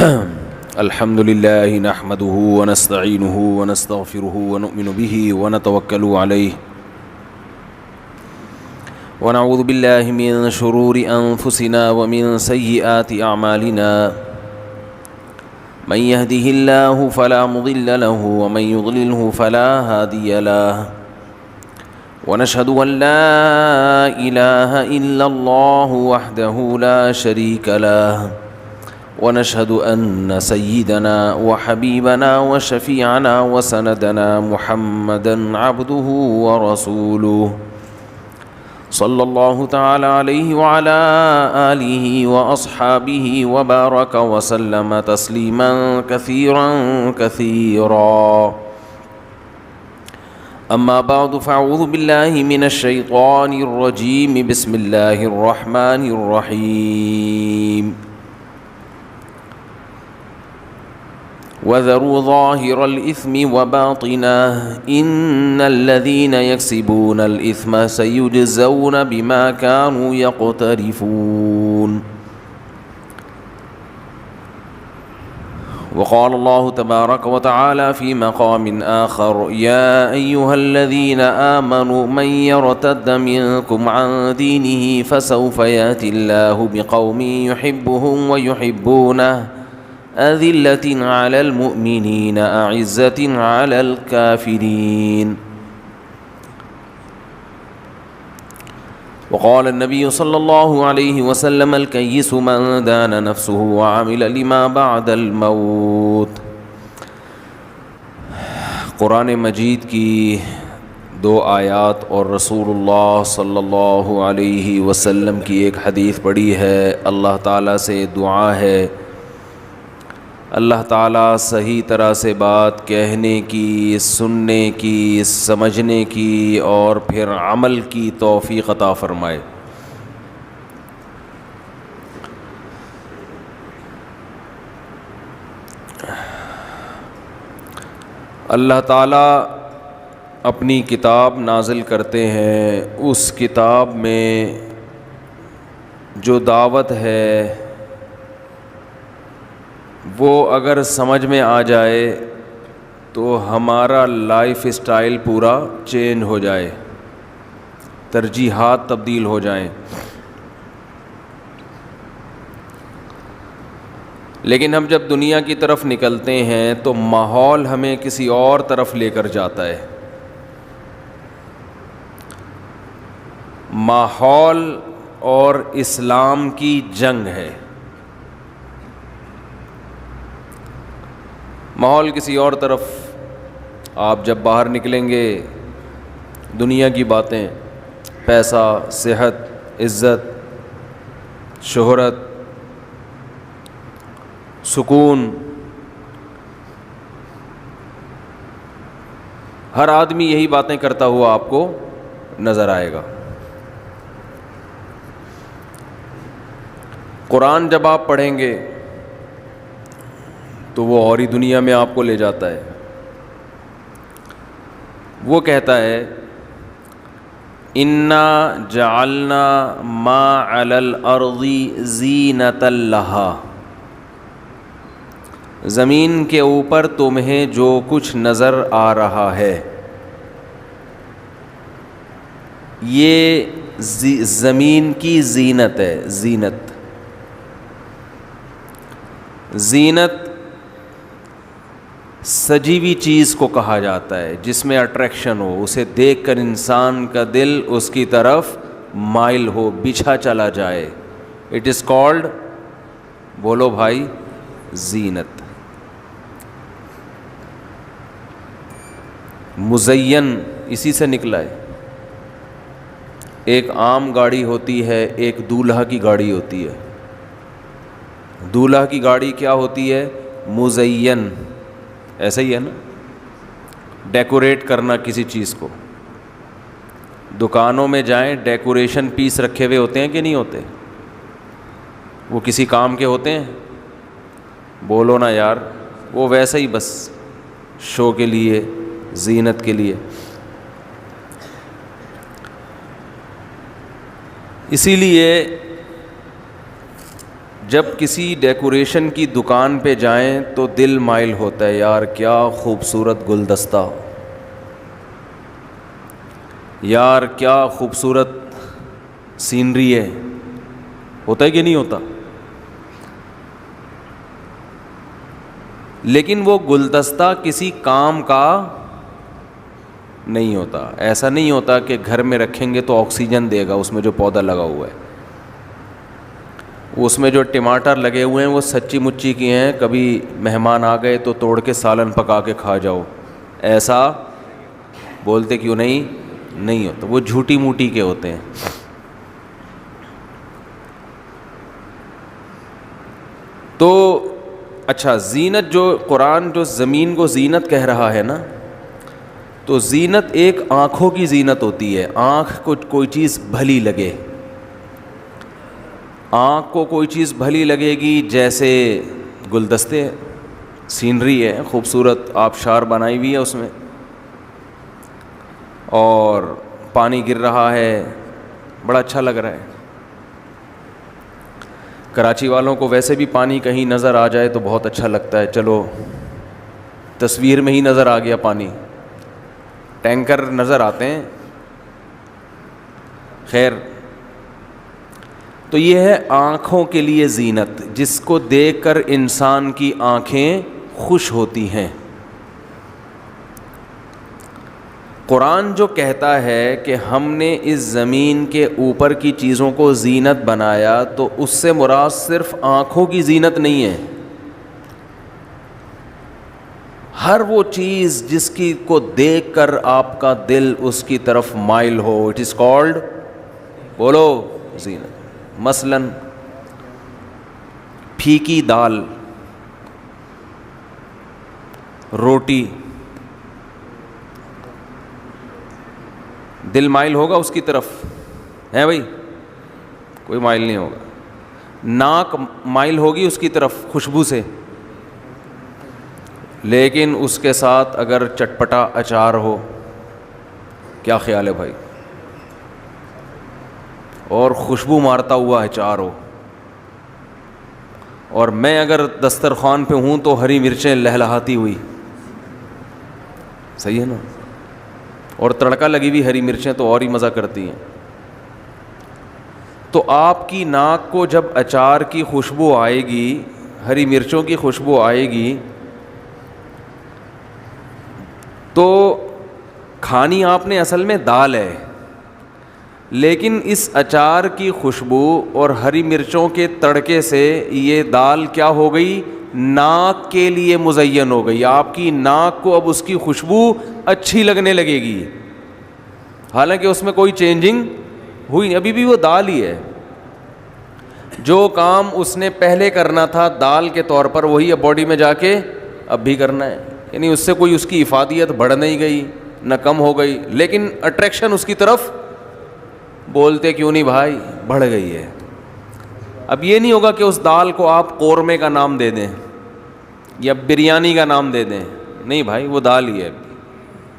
الحمد لله نحمده ونستعينه ونستغفره ونؤمن به ونتوكل عليه ونعوذ بالله من شرور أنفسنا ومن سيئات أعمالنا من يهده الله فلا مضل له ومن يضلله فلا هادي له ونشهد أن لا إله إلا الله وحده لا شريك له ونشهد أن سيدنا وحبيبنا وشفيعنا وسندنا محمدا عبده ورسوله صلى الله تعالى عليه وعلى آله وأصحابه وبارك وسلم تسليما كثيرا كثيرا. أما بعد فأعوذ بالله من الشيطان الرجيم. بسم الله الرحمن الرحيم. وذروا ظاهر الإثم وباطنه إن الذين يكسبون الإثم سيجزون بما كانوا يقترفون. وقال الله تبارك وتعالى في مقام آخر: يا أيها الذين آمنوا من يرتد منكم عن دينه فسوف يأتي الله بقوم يحبهم ويحبونه أذلة على المؤمنين أعزة على الكافرين. وقال النبي صلى الله عليه وسلم: الكيس من دان نفسه وعمل لما بعد الموت. قرآن مجید کی 2 آیات اور رسول اللہ صلی اللہ علیہ وسلم کی ایک حدیث پڑھی ہے. اللہ تعالیٰ سے دعا ہے اللہ تعالیٰ صحیح طرح سے بات کہنے کی، سننے کی، سمجھنے کی اور پھر عمل کی توفیق عطا فرمائے. اللہ تعالیٰ اپنی کتاب نازل کرتے ہیں، اس کتاب میں جو دعوت ہے وہ اگر سمجھ میں آ جائے تو ہمارا لائف اسٹائل پورا چینج ہو جائے، ترجیحات تبدیل ہو جائیں. لیکن ہم جب دنیا کی طرف نکلتے ہیں تو ماحول ہمیں کسی اور طرف لے کر جاتا ہے. ماحول اور اسلام کی جنگ ہے. ماحول کسی اور طرف. آپ جب باہر نکلیں گے دنیا کی باتیں، پیسہ، صحت، عزت، شہرت، سکون، ہر آدمی یہی باتیں کرتا ہوا آپ کو نظر آئے گا. قرآن جب آپ پڑھیں گے تو وہ اور ہی دنیا میں آپ کو لے جاتا ہے. وہ کہتا ہے: اِنَّا جَعَلْنَا مَا عَلَى الْأَرْضِ زِینَةً لَهَا. زمین کے اوپر تمہیں جو کچھ نظر آ رہا ہے یہ زمین کی زینت ہے. زینت سجی ہوئی چیز کو کہا جاتا ہے جس میں اٹریکشن ہو، اسے دیکھ کر انسان کا دل اس کی طرف مائل ہو، بچھا چلا جائے. اٹ از کالڈ، بولو بھائی، زینت. مزین اسی سے نکلا ہے. ایک عام گاڑی ہوتی ہے، ایک دولہا کی گاڑی ہوتی ہے. دولہا کی گاڑی کیا ہوتی ہے؟ مزین. ایسا ہی ہے نا، ڈیکوریٹ کرنا کسی چیز کو. دکانوں میں جائیں، ڈیکوریشن پیس رکھے ہوئے ہوتے ہیں کہ نہیں ہوتے؟ وہ کسی کام کے ہوتے ہیں؟ بولو نا یار. وہ ویسا ہی بس شو کے لیے، زینت کے لیے. اسی لیے جب کسی ڈیکوریشن کی دکان پہ جائیں تو دل مائل ہوتا ہے، یار کیا خوبصورت گلدستہ، یار کیا خوبصورت سینری ہے، ہوتا ہے کہ نہیں ہوتا؟ لیکن وہ گلدستہ کسی کام کا نہیں ہوتا. ایسا نہیں ہوتا کہ گھر میں رکھیں گے تو آکسیجن دے گا. اس میں جو پودا لگا ہوا ہے، اس میں جو ٹماٹر لگے ہوئے ہیں وہ سچی مچی کی ہیں، کبھی مہمان آ گئے تو توڑ کے سالن پکا کے کھا جاؤ. ایسا بولتے کیوں نہیں ہوتا، وہ جھوٹی موٹی کے ہوتے ہیں. تو اچھا، زینت جو قرآن جو زمین کو زینت کہہ رہا ہے نا، تو زینت ایک آنکھوں کی زینت ہوتی ہے. آنکھ کو کوئی چیز بھلی لگے، آنکھ کو کوئی چیز بھلی لگے گی، جیسے گلدستے، سینری ہے خوبصورت، آبشار بنائی ہوئی ہے اس میں، اور پانی گر رہا ہے، بڑا اچھا لگ رہا ہے. کراچی والوں کو ویسے بھی پانی کہیں نظر آ جائے تو بہت اچھا لگتا ہے. چلو تصویر میں ہی نظر آ گیا پانی، ٹینکر نظر آتے ہیں. خیر، تو یہ ہے آنکھوں کے لیے زینت، جس کو دیکھ کر انسان کی آنکھیں خوش ہوتی ہیں. قرآن جو کہتا ہے کہ ہم نے اس زمین کے اوپر کی چیزوں کو زینت بنایا، تو اس سے مراد صرف آنکھوں کی زینت نہیں ہے. ہر وہ چیز جس کی کو دیکھ کر آپ کا دل اس کی طرف مائل ہو، اٹ از کالڈ، بولو، زینت. مثلا پھیکی دال، روٹی، دل مائل ہوگا اس کی طرف، ہے بھائی؟ کوئی مائل نہیں ہوگا. ناک مائل ہوگی اس کی طرف خوشبو سے، لیکن اس کے ساتھ اگر چٹپٹا اچار ہو، کیا خیال ہے بھائی؟ اور خوشبو مارتا ہوا اچار ہو، اور میں اگر دسترخوان پہ ہوں تو ہری مرچیں لہلہاتی ہوئی، صحیح ہے نا؟ اور تڑکا لگی ہوئی ہری مرچیں تو اور ہی مزہ کرتی ہیں. تو آپ کی ناک کو جب اچار کی خوشبو آئے گی، ہری مرچوں کی خوشبو آئے گی، تو کھانی آپ نے اصل میں دال ہے، لیکن اس اچار کی خوشبو اور ہری مرچوں کے تڑکے سے یہ دال کیا ہو گئی؟ ناک کے لیے مزین ہو گئی. آپ کی ناک کو اب اس کی خوشبو اچھی لگنے لگے گی، حالانکہ اس میں کوئی چینجنگ ہوئی نہیں، ابھی بھی وہ دال ہی ہے. جو کام اس نے پہلے کرنا تھا دال کے طور پر، وہی اب باڈی میں جا کے اب بھی کرنا ہے. یعنی اس سے کوئی اس کی افادیت بڑھ نہیں گئی نہ کم ہو گئی، لیکن اٹریکشن اس کی طرف، بولتے کیوں نہیں بھائی، بڑھ گئی ہے. اب یہ نہیں ہوگا کہ اس دال کو آپ قورمے کا نام دے دیں یا بریانی کا نام دے دیں، نہیں بھائی، وہ دال ہی ہے.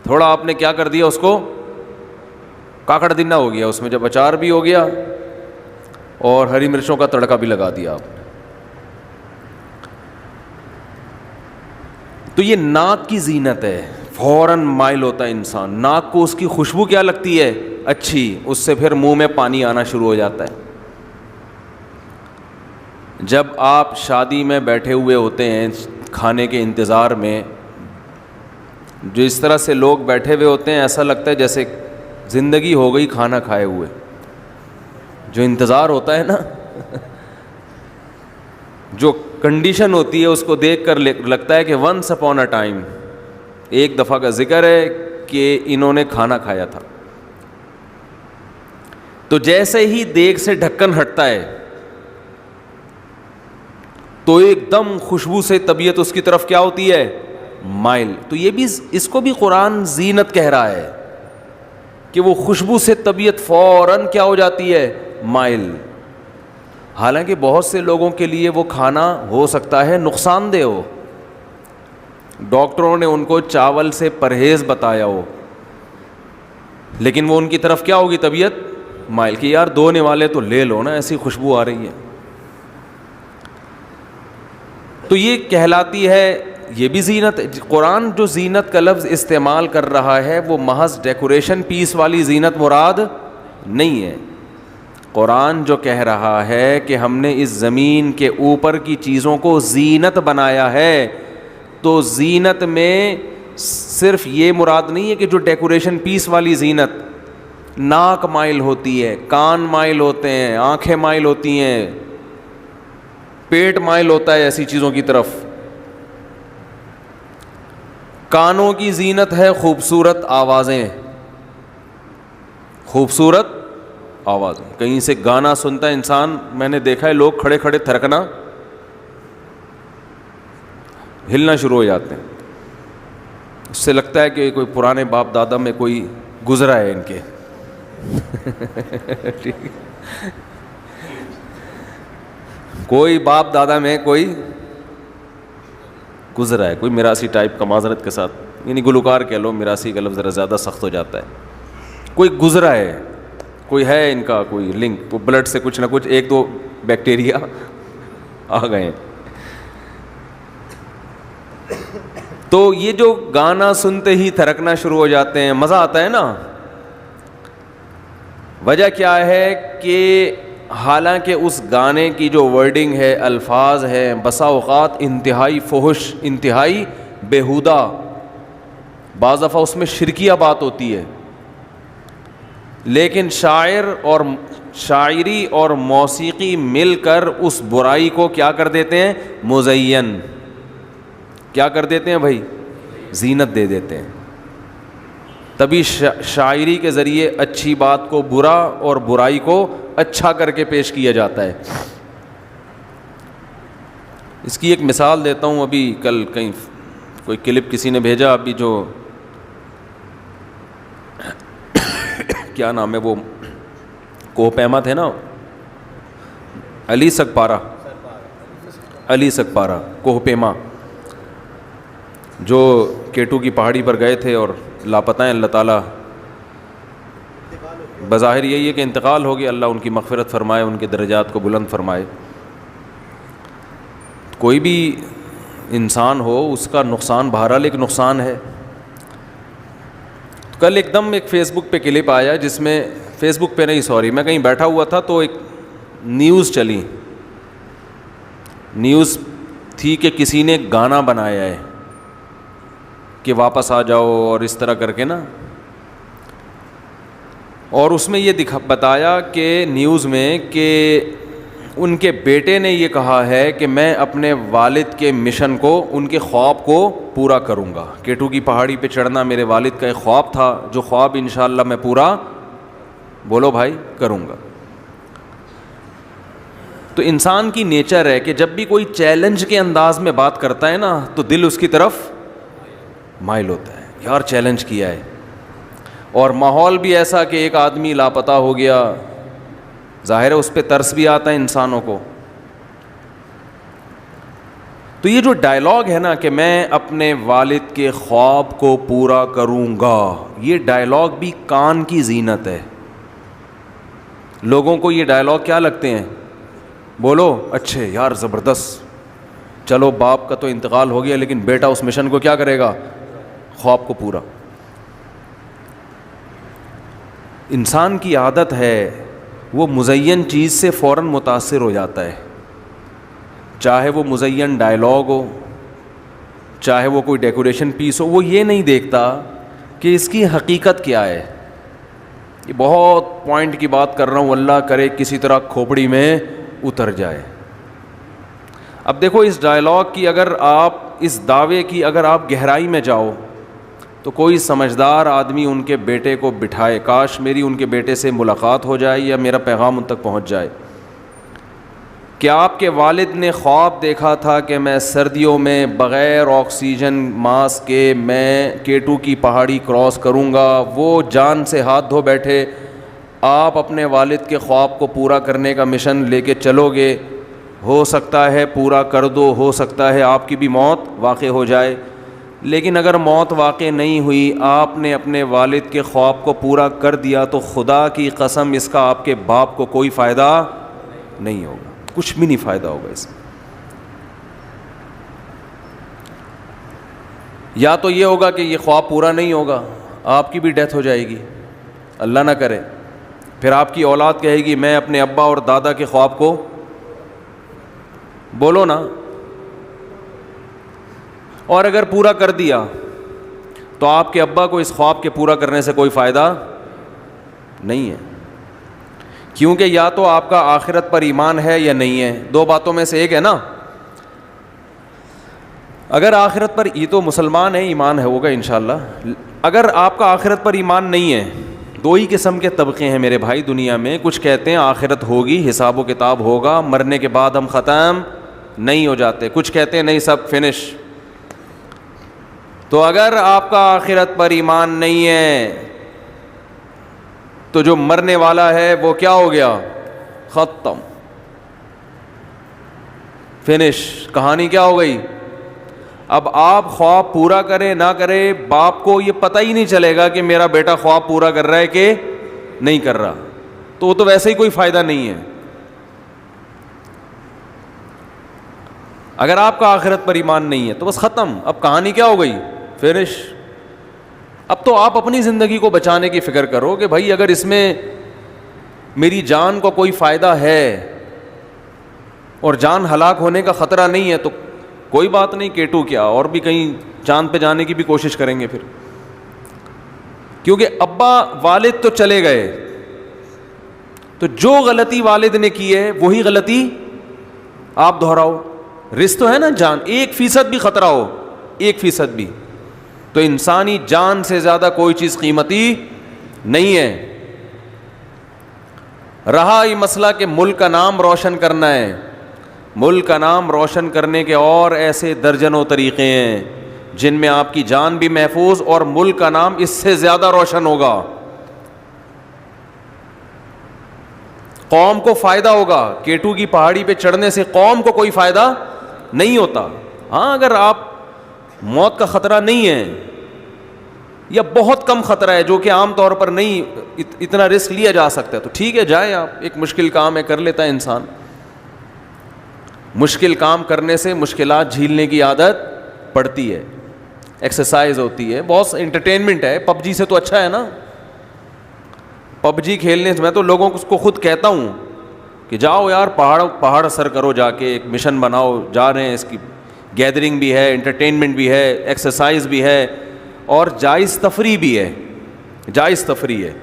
تھوڑا آپ نے کیا کر دیا، اس کو کاکڑ دینا ہو گیا، اس میں جب اچار بھی ہو گیا اور ہری مرچوں کا تڑکا بھی لگا دیا آپ نے. تو یہ ناک کی زینت ہے، فوراً مائل ہوتا ہے انسان. ناک کو اس کی خوشبو کیا لگتی ہے؟ اچھی، اس سے پھر منہ میں پانی آنا شروع ہو جاتا ہے. جب آپ شادی میں بیٹھے ہوئے ہوتے ہیں کھانے کے انتظار میں، جو اس طرح سے لوگ بیٹھے ہوئے ہوتے ہیں، ایسا لگتا ہے جیسے زندگی ہو گئی کھانا کھائے ہوئے. جو انتظار ہوتا ہے نا جو کنڈیشن ہوتی ہے، اس کو دیکھ کر لگتا ہے کہ ونس اپون اے ٹائم، ایک دفعہ کا ذکر ہے کہ انہوں نے کھانا کھایا تھا. تو جیسے ہی دیگ سے ڈھکن ہٹتا ہے تو ایک دم خوشبو سے طبیعت اس کی طرف کیا ہوتی ہے؟ مائل. تو یہ بھی، اس کو بھی قرآن زینت کہہ رہا ہے کہ وہ خوشبو سے طبیعت فوراً کیا ہو جاتی ہے؟ مائل. حالانکہ بہت سے لوگوں کے لیے وہ کھانا ہو سکتا ہے نقصان دہ ہو، ڈاکٹروں نے ان کو چاول سے پرہیز بتایا ہو، لیکن وہ ان کی طرف کیا ہوگی؟ طبیعت مائل. کہ یار دھونے والے تو لے لو نا، ایسی خوشبو آ رہی ہے. تو یہ کہلاتی ہے، یہ بھی زینت. قرآن جو زینت کا لفظ استعمال کر رہا ہے وہ محض ڈیکوریشن پیس والی زینت مراد نہیں ہے. قرآن جو کہہ رہا ہے کہ ہم نے اس زمین کے اوپر کی چیزوں کو زینت بنایا ہے، تو زینت میں صرف یہ مراد نہیں ہے کہ جو ڈیکوریشن پیس والی زینت، ناک مائل ہوتی ہے، کان مائل ہوتے ہیں، آنکھیں مائل ہوتی ہیں، پیٹ مائل ہوتا ہے ایسی چیزوں کی طرف. کانوں کی زینت ہے خوبصورت آوازیں، خوبصورت آوازیں. کہیں سے گانا سنتا ہے انسان، میں نے دیکھا ہے لوگ کھڑے کھڑے تھرکنا، ہلنا شروع ہو جاتے ہیں. اس سے لگتا ہے کہ کوئی پرانے باپ دادا میں کوئی گزرا ہے ان کے. کوئی باپ دادا میں کوئی گزرا ہے، کوئی میراثی ٹائپ کا، معذرت کے ساتھ، یعنی گلوکار کہہ لو، میراثی کا لفظ ذرا زیادہ سخت ہو جاتا ہے. کوئی گزرا ہے، کوئی ہے ان کا کوئی لنک، وہ بلڈ سے کچھ نہ کچھ ایک دو بیکٹیریا آ گئے ہیں. تو یہ جو گانا سنتے ہی تھرکنا شروع ہو جاتے ہیں، مزہ آتا ہے نا. وجہ کیا ہے کہ حالانکہ اس گانے کی جو ورڈنگ ہے، الفاظ ہے، بسا اوقات انتہائی فحش، انتہائی بیہودہ، بعض دفعہ اس میں شرکیہ بات ہوتی ہے، لیکن شاعری اور موسیقی مل کر اس برائی کو کیا کر دیتے ہیں؟ مزین. کیا کر دیتے ہیں بھائی؟ زینت دے دیتے ہیں. تبھی شاعری کے ذریعے اچھی بات کو برا اور برائی کو اچھا کر کے پیش کیا جاتا ہے. اس کی ایک مثال دیتا ہوں. ابھی کل کہیں کوئی کلپ کسی نے بھیجا، ابھی جو کیا نام ہے وہ کوہ پیما تھے نا، علی سگپارہ کوہ پیما، جو کیٹو کی پہاڑی پر گئے تھے اور لاپتہ ہیں. اللہ تعالیٰ بظاہر یہی ہے کہ انتقال ہو گیا، اللہ ان کی مغفرت فرمائے، ان کے درجات کو بلند فرمائے. کوئی بھی انسان ہو، اس کا نقصان بہرحال ایک نقصان ہے. کل ایک دم ایک فیس بک پہ کلپ آیا، جس میں، فیس بک پہ نہیں سوری، میں کہیں بیٹھا ہوا تھا تو ایک نیوز چلی، نیوز تھی کہ کسی نے گانا بنایا ہے کہ واپس آ جاؤ اور اس طرح کر کے نا. اور اس میں یہ بتایا کہ نیوز میں کہ ان کے بیٹے نے یہ کہا ہے کہ میں اپنے والد کے مشن کو، ان کے خواب کو پورا کروں گا. کیٹو کی پہاڑی پہ چڑھنا میرے والد کا ایک خواب تھا، جو خواب انشاءاللہ میں پورا، بولو بھائی، کروں گا. تو انسان کی نیچر ہے کہ جب بھی کوئی چیلنج کے انداز میں بات کرتا ہے نا، تو دل اس کی طرف مائل ہوتا ہے، یار چیلنج کیا ہے. اور ماحول بھی ایسا کہ ایک آدمی لاپتہ ہو گیا، ظاہر ہے اس پہ ترس بھی آتا ہے انسانوں کو. تو یہ جو ڈائلاگ ہے نا کہ میں اپنے والد کے خواب کو پورا کروں گا، یہ ڈائلاگ بھی کان کی زینت ہے. لوگوں کو یہ ڈائلاگ کیا لگتے ہیں؟ بولو اچھے، یار زبردست، چلو باپ کا تو انتقال ہو گیا لیکن بیٹا اس مشن کو کیا کرے گا؟ خواب کو پورا. انسان کی عادت ہے وہ مزین چیز سے فوراً متاثر ہو جاتا ہے، چاہے وہ مزین ڈائلاگ ہو، چاہے وہ کوئی ڈیکوریشن پیس ہو. وہ یہ نہیں دیکھتا کہ اس کی حقیقت کیا ہے. یہ بہت پوائنٹ کی بات کر رہا ہوں، اللہ کرے کسی طرح کھوپڑی میں اتر جائے. اب دیکھو اس ڈائلاگ کی، اگر آپ اس دعوے کی اگر آپ گہرائی میں جاؤ تو کوئی سمجھدار آدمی ان کے بیٹے کو بٹھائے، کاش میری ان کے بیٹے سے ملاقات ہو جائے یا میرا پیغام ان تک پہنچ جائے، کہ آپ کے والد نے خواب دیکھا تھا کہ میں سردیوں میں بغیر آکسیجن ماسک کے میں کیٹو کی پہاڑی کراس کروں گا. وہ جان سے ہاتھ دھو بیٹھے، آپ اپنے والد کے خواب کو پورا کرنے کا مشن لے کے چلو گے. ہو سکتا ہے پورا کر دو، ہو سکتا ہے آپ کی بھی موت واقع ہو جائے. لیکن اگر موت واقع نہیں ہوئی، آپ نے اپنے والد کے خواب کو پورا کر دیا، تو خدا کی قسم اس کا آپ کے باپ کو کوئی فائدہ نہیں ہوگا، کچھ بھی نہیں فائدہ ہوگا اس میں. یا تو یہ ہوگا کہ یہ خواب پورا نہیں ہوگا, آپ کی بھی ڈیتھ ہو جائے گی, اللہ نہ کرے, پھر آپ کی اولاد کہے گی میں اپنے ابا اور دادا کے خواب کو, بولو نا, اور اگر پورا کر دیا تو آپ کے ابا کو اس خواب کے پورا کرنے سے کوئی فائدہ نہیں ہے, کیونکہ یا تو آپ کا آخرت پر ایمان ہے یا نہیں ہے, دو باتوں میں سے ایک ہے نا. اگر آخرت پر, یہ تو مسلمان ہے, ایمان ہے ہوگا انشاءاللہ, اگر آپ کا آخرت پر ایمان نہیں ہے, دو ہی قسم کے طبقے ہیں میرے بھائی دنیا میں. کچھ کہتے ہیں آخرت ہوگی, حساب و کتاب ہوگا, مرنے کے بعد ہم ختم نہیں ہو جاتے. کچھ کہتے ہیں نہیں سب فنش. تو اگر آپ کا آخرت پر ایمان نہیں ہے تو جو مرنے والا ہے وہ کیا ہو گیا, ختم, فنش, کہانی کیا ہو گئی. اب آپ خواب پورا کرے نہ کرے, باپ کو یہ پتہ ہی نہیں چلے گا کہ میرا بیٹا خواب پورا کر رہا ہے کہ نہیں کر رہا, تو وہ تو ویسے ہی کوئی فائدہ نہیں ہے. اگر آپ کا آخرت پر ایمان نہیں ہے تو بس ختم, اب کہانی کیا ہو گئی, فنش. اب تو آپ اپنی زندگی کو بچانے کی فکر کرو کہ بھائی اگر اس میں میری جان کو کوئی فائدہ ہے اور جان ہلاک ہونے کا خطرہ نہیں ہے تو کوئی بات نہیں, کیٹو کیا, اور بھی کہیں چاند پہ جانے کی بھی کوشش کریں گے پھر. کیونکہ ابا والد تو چلے گئے, تو جو غلطی والد نے کی ہے وہی غلطی آپ دہراؤ. رسک تو ہے نا جان, 1% بھی خطرہ ہو, 1% بھی, تو انسانی جان سے زیادہ کوئی چیز قیمتی نہیں ہے. رہا یہ مسئلہ کہ ملک کا نام روشن کرنا ہے, ملک کا نام روشن کرنے کے اور ایسے درجنوں طریقے ہیں جن میں آپ کی جان بھی محفوظ اور ملک کا نام اس سے زیادہ روشن ہوگا. قوم کو فائدہ ہوگا, کیٹو کی پہاڑی پہ چڑھنے سے قوم کو کوئی فائدہ نہیں ہوتا. ہاں اگر آپ موت کا خطرہ نہیں ہے یا بہت کم خطرہ ہے جو کہ عام طور پر نہیں اتنا رسک لیا جا سکتا ہے تو ٹھیک ہے, جائیں آپ, ایک مشکل کام ہے, کر لیتا ہے انسان. مشکل کام کرنے سے مشکلات جھیلنے کی عادت پڑتی ہے, ایکسرسائز ہوتی ہے, بہت انٹرٹینمنٹ ہے. پب جی سے تو اچھا ہے نا, پب جی کھیلنے سے میں تو لوگوں کو خود کہتا ہوں کہ جاؤ یار پہاڑ سر کرو, جا کے ایک مشن بناؤ. جا رہے ہیں, اس کی گیدرنگ بھی ہے, انٹرٹینمنٹ بھی ہے, ایکسرسائز بھی ہے, اور جائز تفریح بھی ہے, جائز تفریح ہے.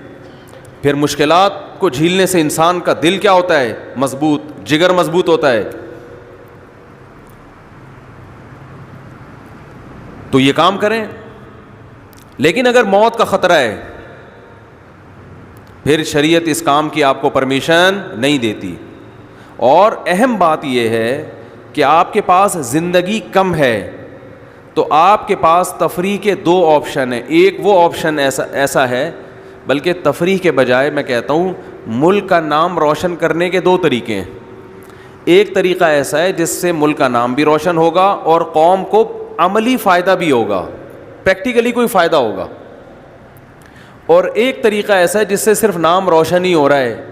پھر مشکلات کو جھیلنے سے انسان کا دل کیا ہوتا ہے, مضبوط, جگر مضبوط ہوتا ہے. تو یہ کام کریں. لیکن اگر موت کا خطرہ ہے پھر شریعت اس کام کی آپ کو پرمیشن نہیں دیتی. اور اہم بات یہ ہے کہ آپ کے پاس زندگی کم ہے تو آپ کے پاس تفریح کے 2 آپشن ہیں. ایک وہ آپشن ایسا ہے, بلکہ تفریح کے بجائے میں کہتا ہوں ملک کا نام روشن کرنے کے 2 طریقے ہیں. ایک طریقہ ایسا ہے جس سے ملک کا نام بھی روشن ہوگا اور قوم کو عملی فائدہ بھی ہوگا, پریکٹیکلی کوئی فائدہ ہوگا. اور ایک طریقہ ایسا ہے جس سے صرف نام روشن ہی ہو رہا ہے,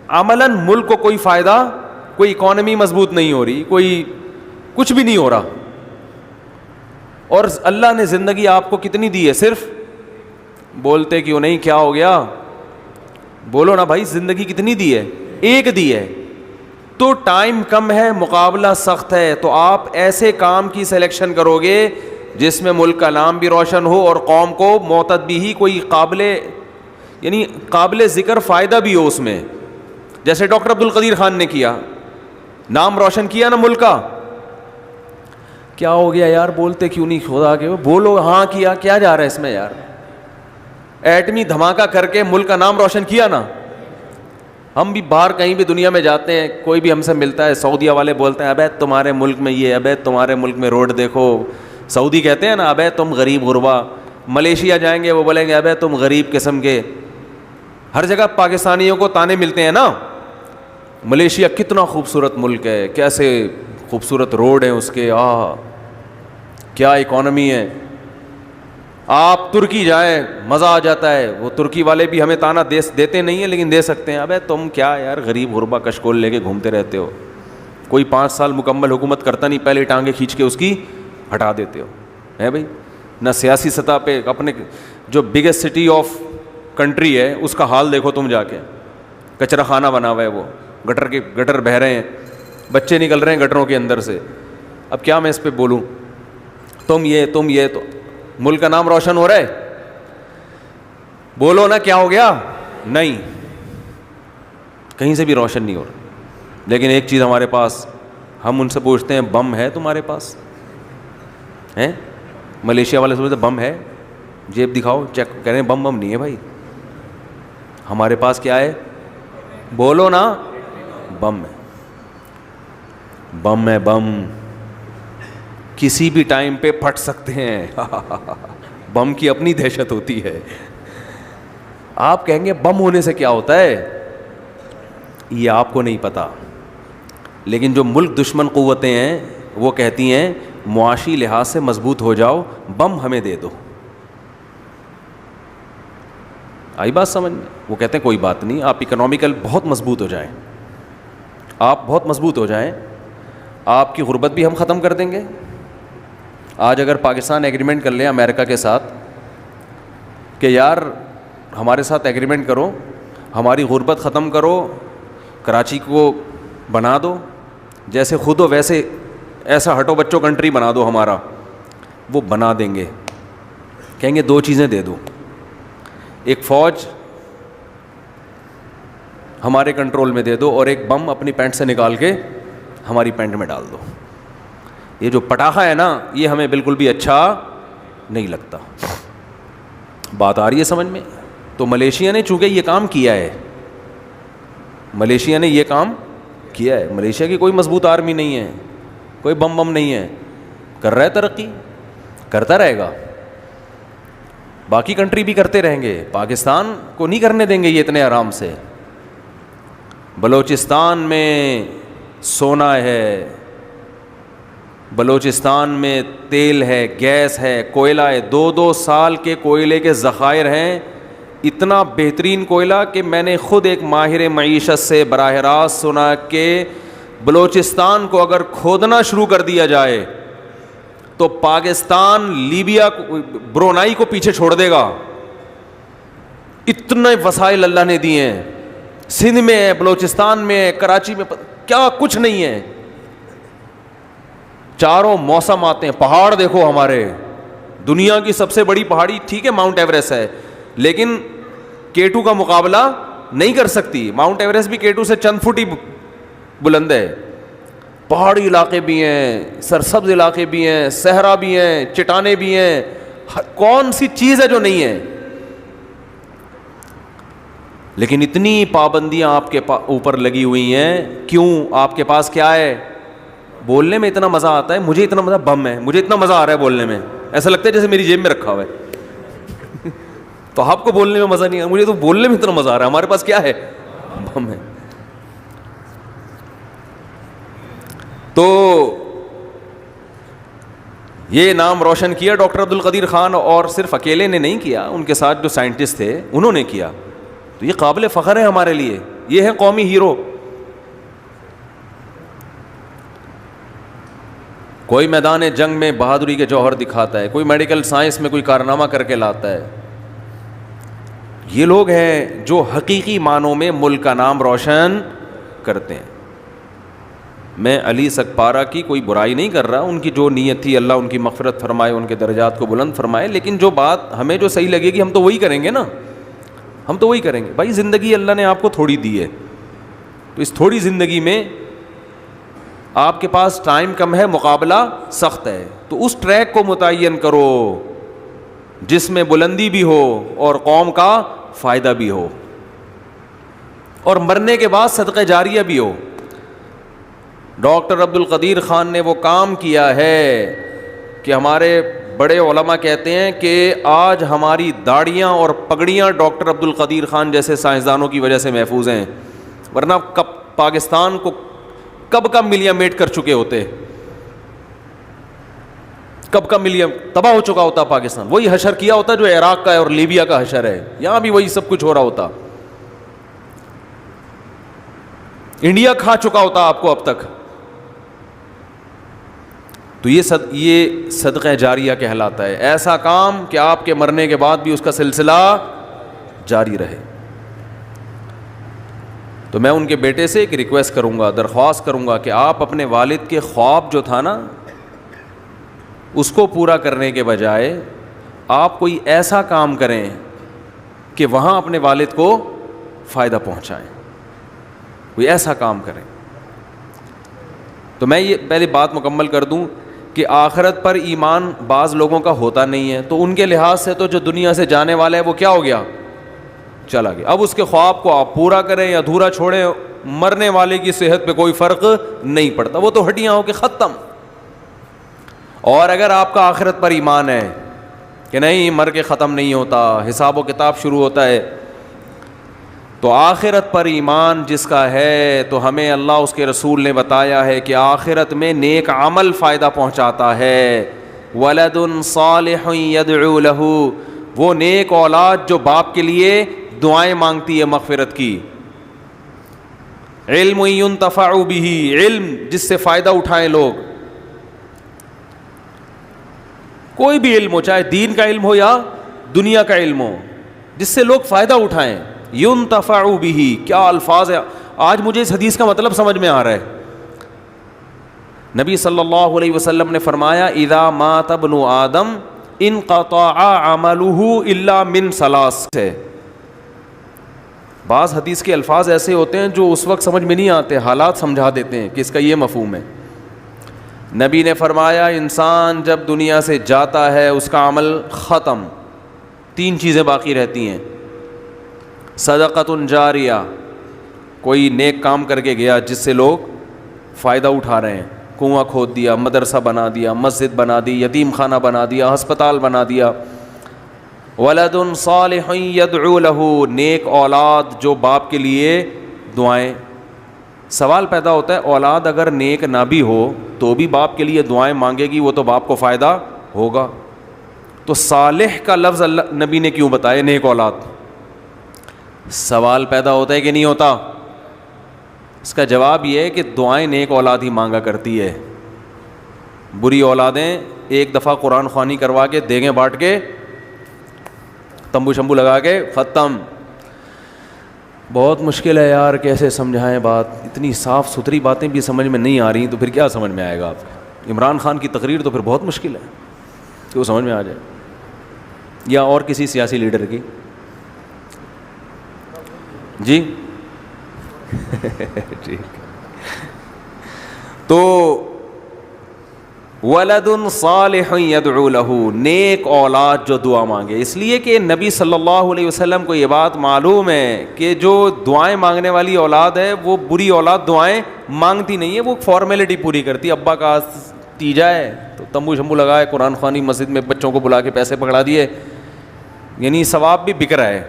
عملاً ملک کو کوئی فائدہ, کوئی اکانومی مضبوط نہیں ہو رہی, کوئی کچھ بھی نہیں ہو رہا. اور اللہ نے زندگی آپ کو کتنی دی ہے, صرف بولتے کیوں نہیں, کیا ہو گیا, بولو نا بھائی, زندگی کتنی دی ہے, ایک دی ہے. تو ٹائم کم ہے, مقابلہ سخت ہے, تو آپ ایسے کام کی سلیکشن کرو گے جس میں ملک کا نام بھی روشن ہو اور قوم کو معتدی ہی کوئی قابل ذکر فائدہ بھی ہو اس میں. جیسے ڈاکٹر عبدالقدیر خان نے کیا, نام روشن کیا نا ملک کا. کیا ہو گیا یار, بولتے کیوں نہیں, خدا کے بولو, ہاں کیا, کیا جا رہا ہے اس میں یار, ایٹمی دھماکہ کر کے ملک کا نام روشن کیا نا. ہم بھی باہر کہیں بھی دنیا میں جاتے ہیں, کوئی بھی ہم سے ملتا ہے, سعودیہ والے بولتے ہیں ابے تمہارے ملک میں یہ, ابے تمہارے ملک میں روڈ دیکھو, سعودی کہتے ہیں نا ابے تم غریب غربا. ملیشیا جائیں گے وہ بولیں گے ابے تم غریب قسم کے. ہر جگہ پاکستانیوں کو تانے ملتے ہیں نا. ملیشیا کتنا خوبصورت ملک ہے, کیسے خوبصورت روڈ ہیں اس کے, کیا اکانومی ہے. آپ ترکی جائیں, مزہ آ جاتا ہے. وہ ترکی والے بھی ہمیں تانا دیتے نہیں ہیں لیکن دے سکتے ہیں, ابے تم کیا یار غریب غربا کشکول لے کے گھومتے رہتے ہو, کوئی 5 سال مکمل حکومت کرتا نہیں, پہلے ٹانگیں کھینچ کے اس کی ہٹا دیتے ہو, ہے بھائی. نہ سیاسی سطح پہ. اپنے جو بگیسٹ سٹی آف کنٹری ہے اس کا حال دیکھو تم جا کے, کچرا خانہ بنا ہوا ہے, وہ گٹر بہہ رہے ہیں, بچے نکل رہے ہیں گٹروں کے اندر سے. اب کیا میں اس پہ بولوں؟ تم یہ تو ملک کا نام روشن ہو رہا ہے؟ بولو نا کیا ہو گیا؟ نہیں, کہیں سے بھی روشن نہیں ہو رہا. لیکن ایک چیز ہمارے پاس, ہم ان سے پوچھتے ہیں بم ہے تمہارے پاس؟ ہیں ملیشیا والے سے پوچھتے بم ہے, جیب دکھاؤ, چیک کہہ رہے ہیں بم نہیں ہے بھائی. ہمارے پاس کیا ہے؟ بولو نا. بم ہے, بم ہے, بم کسی بھی ٹائم پہ پھٹ سکتے ہیں. بم کی اپنی دہشت ہوتی ہے. آپ کہیں گے بم ہونے سے کیا ہوتا ہے, یہ آپ کو نہیں پتا. لیکن جو ملک دشمن قوتیں ہیں وہ کہتی ہیں معاشی لحاظ سے مضبوط ہو جاؤ, بم ہمیں دے دو. آئی بات سمجھ میں؟ وہ کہتے ہیں کوئی بات نہیں, آپ اکنامیکل بہت مضبوط ہو جائیں, آپ بہت مضبوط ہو جائیں, آپ کی غربت بھی ہم ختم کر دیں گے. آج اگر پاکستان ایگریمنٹ کر لے امریکہ کے ساتھ کہ یار ہمارے ساتھ ایگریمنٹ کرو, ہماری غربت ختم کرو, کراچی کو بنا دو جیسے خود ہو ویسے, ایسا ہٹو بچوں کنٹری بنا دو ہمارا, وہ بنا دیں گے. کہیں گے دو چیزیں دے دو, ایک فوج ہمارے کنٹرول میں دے دو اور ایک بم اپنی پینٹ سے نکال کے ہماری پینٹ میں ڈال دو. یہ جو پٹاخہ ہے نا یہ ہمیں بالکل بھی اچھا نہیں لگتا. بات آ رہی ہے سمجھ میں؟ تو ملیشیا نے چونکہ یہ کام کیا ہے, ملیشیا نے یہ کام کیا ہے. ملیشیا کی کوئی مضبوط آرمی نہیں ہے, کوئی بم نہیں ہے, کر رہا ہے ترقی, کرتا رہے گا. باقی کنٹری بھی کرتے رہیں گے, پاکستان کو نہیں کرنے دیں گے یہ اتنے آرام سے. بلوچستان میں سونا ہے, بلوچستان میں تیل ہے, گیس ہے, کوئلہ ہے, 2 سال کے کوئلے کے ذخائر ہیں. اتنا بہترین کوئلہ کہ میں نے خود ایک ماہر معیشت سے براہ راست سنا کہ بلوچستان کو اگر کھودنا شروع کر دیا جائے تو پاکستان لیبیا برونائی کو پیچھے چھوڑ دے گا. اتنے وسائل اللہ نے دیے ہیں, سندھ میں ہے, بلوچستان میں ہے, کراچی میں, کیا کچھ نہیں ہے. چاروں موسم آتے ہیں. پہاڑ دیکھو ہمارے, دنیا کی سب سے بڑی پہاڑی ٹھیک ہے ماؤنٹ ایوریسٹ ہے, لیکن K2 کا مقابلہ نہیں کر سکتی. ماؤنٹ ایوریسٹ بھی K2 سے چند فٹ ہی بلند ہے. پہاڑی علاقے بھی ہیں, سرسبز علاقے بھی ہیں, صحرا بھی ہیں, چٹانیں بھی ہیں. کون سی چیز ہے جو نہیں ہے؟ لیکن اتنی پابندیاں آپ کے اوپر لگی ہوئی ہیں. کیوں؟ آپ کے پاس کیا ہے؟ بولنے میں اتنا مزہ آتا ہے, مجھے اتنا مزہ, بم ہے, مجھے اتنا مزہ آ رہا ہے بولنے میں, ایسا لگتا ہے جیسے میری جیب میں رکھا ہوا ہے. تو آپ کو بولنے میں مزہ نہیں آیا, مجھے تو بولنے میں اتنا مزہ آ رہا ہے. ہمارے پاس کیا ہے؟ بم ہے. تو یہ نام روشن کیا ڈاکٹر عبد القدیر خان, اور صرف اکیلے نے نہیں کیا, ان کے ساتھ جو سائنٹسٹ تھے انہوں نے کیا. تو یہ قابل فخر ہے ہمارے لیے, یہ ہے قومی ہیرو. کوئی میدان جنگ میں بہادری کے جوہر دکھاتا ہے, کوئی میڈیکل سائنس میں کوئی کارنامہ کر کے لاتا ہے. یہ لوگ ہیں جو حقیقی معنوں میں ملک کا نام روشن کرتے ہیں. میں علی سکپارہ کی کوئی برائی نہیں کر رہا, ان کی جو نیت تھی اللہ ان کی مغفرت فرمائے, ان کے درجات کو بلند فرمائے. لیکن جو بات ہمیں جو صحیح لگے گی ہم تو وہی کریں گے نا, ہم تو وہی کریں گے. بھائی زندگی اللہ نے آپ کو تھوڑی دی ہے, تو اس تھوڑی زندگی میں آپ کے پاس ٹائم کم ہے, مقابلہ سخت ہے, تو اس ٹریک کو متعین کرو جس میں بلندی بھی ہو اور قوم کا فائدہ بھی ہو اور مرنے کے بعد صدقہ جاریہ بھی ہو. ڈاکٹر عبد القدیر خان نے وہ کام کیا ہے کہ ہمارے بڑے علماء کہتے ہیں کہ آج ہماری داڑیاں اور پگڑیاں ڈاکٹر عبد القدیر خان جیسے سائنسدانوں کی وجہ سے محفوظ ہیں, ورنہ پاکستان کو کب کا ملیا میٹ کر چکے ہوتے, کب کا ملیا تباہ ہو چکا ہوتا پاکستان. وہی حشر کیا ہوتا جو عراق کا ہے اور لیبیا کا حشر ہے, یہاں بھی وہی سب کچھ ہو رہا ہوتا. انڈیا کھا چکا ہوتا آپ کو اب تک. تو یہ صدقہ جاریہ کہلاتا ہے، ایسا کام کہ آپ کے مرنے کے بعد بھی اس کا سلسلہ جاری رہے۔ تو میں ان کے بیٹے سے ایک ریکویسٹ کروں گا، درخواست کروں گا کہ آپ اپنے والد کے خواب جو تھا نا اس کو پورا کرنے کے بجائے آپ کوئی ایسا کام کریں کہ وہاں اپنے والد کو فائدہ پہنچائیں، کوئی ایسا کام کریں۔ تو میں یہ پہلے بات مکمل کر دوں کہ آخرت پر ایمان بعض لوگوں کا ہوتا نہیں ہے، تو ان کے لحاظ سے تو جو دنیا سے جانے والا ہے وہ کیا ہو گیا، چلا گیا۔ اب اس کے خواب کو آپ پورا کریں یا ادھورا چھوڑیں، مرنے والے کی صحت پہ کوئی فرق نہیں پڑتا، وہ تو ہڈیاں ہو کے ختم۔ اور اگر آپ کا آخرت پر ایمان ہے کہ نہیں مر کے ختم نہیں ہوتا، حساب و کتاب شروع ہوتا ہے، تو آخرت پر ایمان جس کا ہے تو ہمیں اللہ اس کے رسول نے بتایا ہے کہ آخرت میں نیک عمل فائدہ پہنچاتا ہے۔ ولد صالح يدعو له، وہ نیک اولاد جو باپ کے لیے دعائیں مانگتی ہے مغفرت کی۔ علم ينتفع به، علم جس سے فائدہ اٹھائیں لوگ، کوئی بھی علم ہو، چاہے دین کا علم ہو یا دنیا کا علم ہو، جس سے لوگ فائدہ اٹھائیں۔ ينتفع به، کیا الفاظ ہے، آج مجھے اس حدیث کا مطلب سمجھ میں آ رہا ہے۔ نبی صلی اللہ علیہ وسلم نے فرمایا اذا مات ابن آدم انقطع عمله الا من ثلاث سے۔ بعض حدیث کے الفاظ ایسے ہوتے ہیں جو اس وقت سمجھ میں نہیں آتے، حالات سمجھا دیتے ہیں کہ اس کا یہ مفہوم ہے۔ نبی نے فرمایا انسان جب دنیا سے جاتا ہے اس کا عمل ختم، تین چیزیں باقی رہتی ہیں۔ صدقۃ جاریہ، کوئی نیک کام کر کے گیا جس سے لوگ فائدہ اٹھا رہے ہیں، کنواں کھود دیا، مدرسہ بنا دیا، مسجد بنا دی، یتیم خانہ بنا دیا، ہسپتال بنا دیا۔ ولد صالح يدعو له، نیک اولاد جو باپ کے لیے دعائیں۔ سوال پیدا ہوتا ہے اولاد اگر نیک نہ بھی ہو تو بھی باپ کے لیے دعائیں مانگے گی، وہ تو باپ کو فائدہ ہوگا، تو صالح کا لفظ اللہ نبی نے کیوں بتایا نیک اولاد؟ سوال پیدا ہوتا ہے کہ نہیں ہوتا؟ اس کا جواب یہ ہے کہ دعائیں نیک اولاد ہی مانگا کرتی ہے، بری اولادیں ایک دفعہ قرآن خوانی کروا کے دیگیں بانٹ کے تمبو شمبو لگا کے ختم۔ بہت مشکل ہے یار، کیسے سمجھائیں بات، اتنی صاف ستھری باتیں بھی سمجھ میں نہیں آ رہی تو پھر کیا سمجھ میں آئے گا آپ کو؟ عمران خان کی تقریر تو پھر بہت مشکل ہے کہ وہ سمجھ میں آ جائے، یا اور کسی سیاسی لیڈر کی۔ جی ٹھیک۔ تو ولد صالح يدعو له، نیک اولاد جو دعا مانگے، اس لیے کہ نبی صلی اللہ علیہ وسلم کو یہ بات معلوم ہے کہ جو دعائیں مانگنے والی اولاد ہے وہ بری اولاد دعائیں مانگتی نہیں ہے، وہ فارمیلٹی پوری کرتی ہے۔ ابا کا تیجا ہے تو تمبو شمبو لگائے، قرآن خوانی مسجد میں بچوں کو بلا کے پیسے پکڑا دیے، یعنی ثواب بھی بک رہا ہے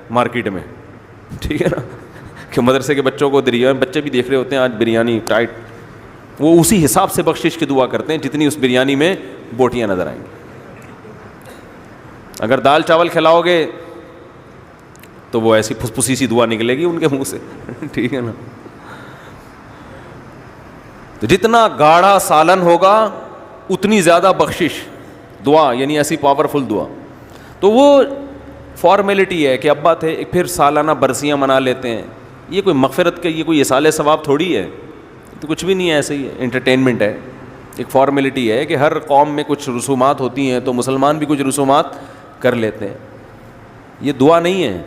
مارکیٹ میں، ٹھیک ہے نا، کہ مدرسے کے بچوں کو بچے بھی دیکھ رہے ہوتے ہیں آج بریانی ٹائٹ، وہ اسی حساب سے بخشش کی دعا کرتے ہیں جتنی اس بریانی میں بوٹیاں نظر آئیں گی۔ اگر دال چاول کھلاؤ گے تو وہ ایسی پھسپھسی سی دعا نکلے گی ان کے منہ سے، ٹھیک ہے نا۔ تو جتنا گاڑھا سالن ہوگا اتنی زیادہ بخشش دعا، یعنی ایسی پاورفل دعا۔ تو وہ فارمیلٹی ہے کہ ابا تھے، پھر سالانہ برسیاں منا لیتے ہیں، یہ کوئی مغفرت کے، یہ کوئی اصال ثواب تھوڑی ہے، تو کچھ بھی نہیں ہے، ایسے ہی ہے، انٹرٹینمنٹ ہے، ایک فارمیلٹی ہے کہ ہر قوم میں کچھ رسومات ہوتی ہیں تو مسلمان بھی کچھ رسومات کر لیتے ہیں، یہ دعا نہیں ہے۔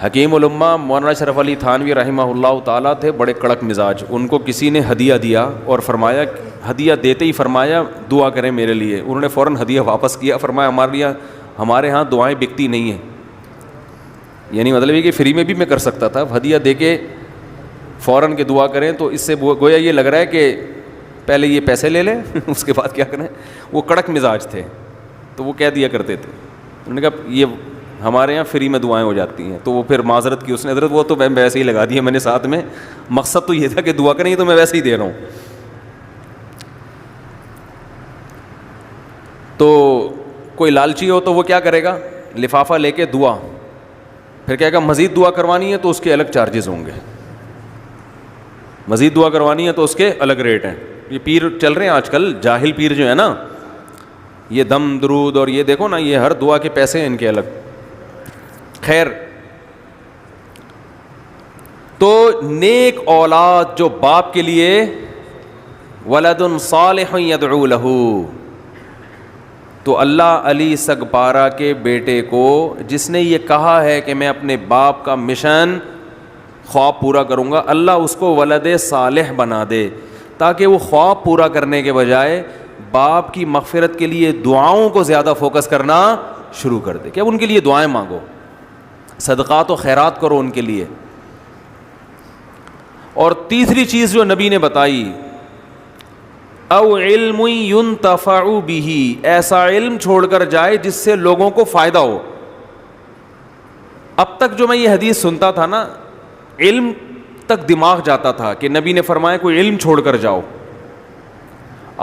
حکیم الامہ مولانا اشرف علی تھانوی رحمہ اللہ تعالیٰ تھے بڑے کڑک مزاج، ان کو کسی نے ہدیہ دیا اور فرمایا، ہدیہ دیتے ہی فرمایا دعا کریں میرے لیے، انہوں نے فوراً ہدیہ واپس کیا، فرمایا ہمارے ہاں دعائیں بکتی نہیں ہیں، یعنی مطلب یہ کہ فری میں بھی میں کر سکتا تھا، ہدیہ دے کے فوراً کے دعا کریں تو اس سے گویا یہ لگ رہا ہے کہ پہلے یہ پیسے لے لیں اس کے بعد کیا کریں۔ وہ کڑک مزاج تھے تو وہ کہہ دیا کرتے تھے، انہوں نے کہا یہ ہمارے یہاں فری میں دعائیں ہو جاتی ہیں، تو وہ پھر معذرت کی اس نے، حضرت وہ تو میں ویسے ہی لگا دیا میں نے ساتھ میں، مقصد تو یہ تھا کہ دعا کریں، تو میں ویسے ہی دے رہا ہوں۔ تو کوئی لالچی ہو تو وہ کیا کرے گا، لفافہ لے کے دعا، پھر کہے گا مزید دعا کروانی ہے تو اس کے الگ چارجز ہوں گے، مزید دعا کروانی ہے تو اس کے الگ ریٹ ہیں، یہ پیر چل رہے ہیں آج کل، جاہل پیر جو ہے نا، یہ دم درود اور یہ دیکھو نا، یہ ہر دعا کے پیسے ہیں ان کے الگ. خیر، تو نیک اولاد جو باپ کے لیے ولد صالح یدعو لہ، تو اللہ علی سگپارہ کے بیٹے کو جس نے یہ کہا ہے کہ میں اپنے باپ کا مشن خواب پورا کروں گا، اللہ اس کو ولد صالح بنا دے تاکہ وہ خواب پورا کرنے کے بجائے باپ کی مغفرت کے لیے دعاؤں کو زیادہ فوکس کرنا شروع کر دے کہ اب ان کے لیے دعائیں مانگو، صدقات و خیرات کرو ان کے لیے. اور تیسری چیز جو نبی نے بتائی، او علم ينتفع به، ایسا علم چھوڑ کر جائے جس سے لوگوں کو فائدہ ہو. اب تک جو میں یہ حدیث سنتا تھا نا، علم تک دماغ جاتا تھا کہ نبی نے فرمایا کوئی علم چھوڑ کر جاؤ.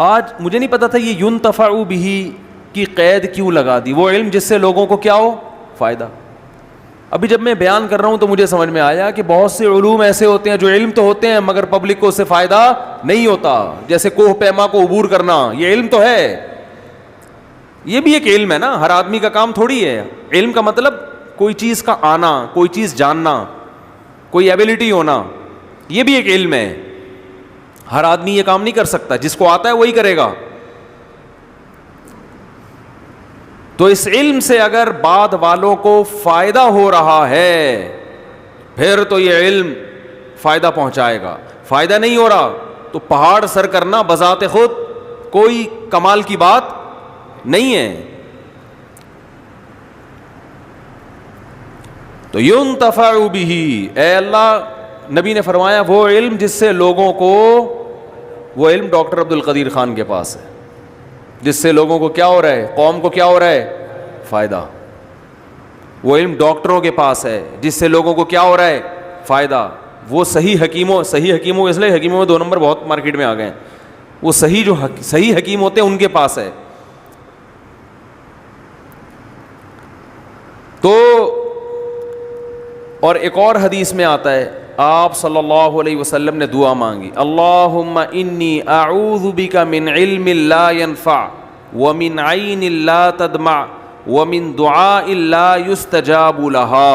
آج مجھے نہیں پتا تھا یہ ينتفع به کی قید کیوں لگا دی، وہ علم جس سے لوگوں کو کیا ہو، فائدہ. ابھی جب میں بیان کر رہا ہوں تو مجھے سمجھ میں آیا کہ بہت سے علوم ایسے ہوتے ہیں جو علم تو ہوتے ہیں مگر پبلک کو اس سے فائدہ نہیں ہوتا. جیسے کوہ پیما کو عبور کرنا، یہ علم تو ہے، یہ بھی ایک علم ہے نا، ہر آدمی کا کام تھوڑی ہے. علم کا مطلب کوئی چیز کا آنا، کوئی چیز جاننا، کوئی ایبلٹی ہونا، یہ بھی ایک علم ہے. ہر آدمی یہ کام نہیں کر سکتا، جس کو آتا ہے وہی کرے گا. تو اس علم سے اگر بعد والوں کو فائدہ ہو رہا ہے پھر تو یہ علم فائدہ پہنچائے گا. فائدہ نہیں ہو رہا تو پہاڑ سر کرنا بذات خود کوئی کمال کی بات نہیں ہے. تو ينتفع به، اے اللہ، نبی نے فرمایا وہ علم جس سے لوگوں کو، وہ علم ڈاکٹر عبد القدیر خان کے پاس ہے جس سے لوگوں کو کیا ہو رہا ہے، قوم کو کیا ہو رہا ہے، فائدہ. وہ علم ڈاکٹروں کے پاس ہے جس سے لوگوں کو کیا ہو رہا ہے، فائدہ. وہ صحیح حکیموں اس لیے حکیموں میں 2 نمبر بہت مارکیٹ میں آ گئے ہیں، وہ صحیح حکیم ہوتے ہیں ان کے پاس ہے. تو اور ایک اور حدیث میں آتا ہے، آپ صلی اللہ علیہ وسلم نے دعا مانگی، اللہم انی اعوذ بک من علم لا ينفع ومن عین لا تدمع ومن دعاء لا یستجاب لہا.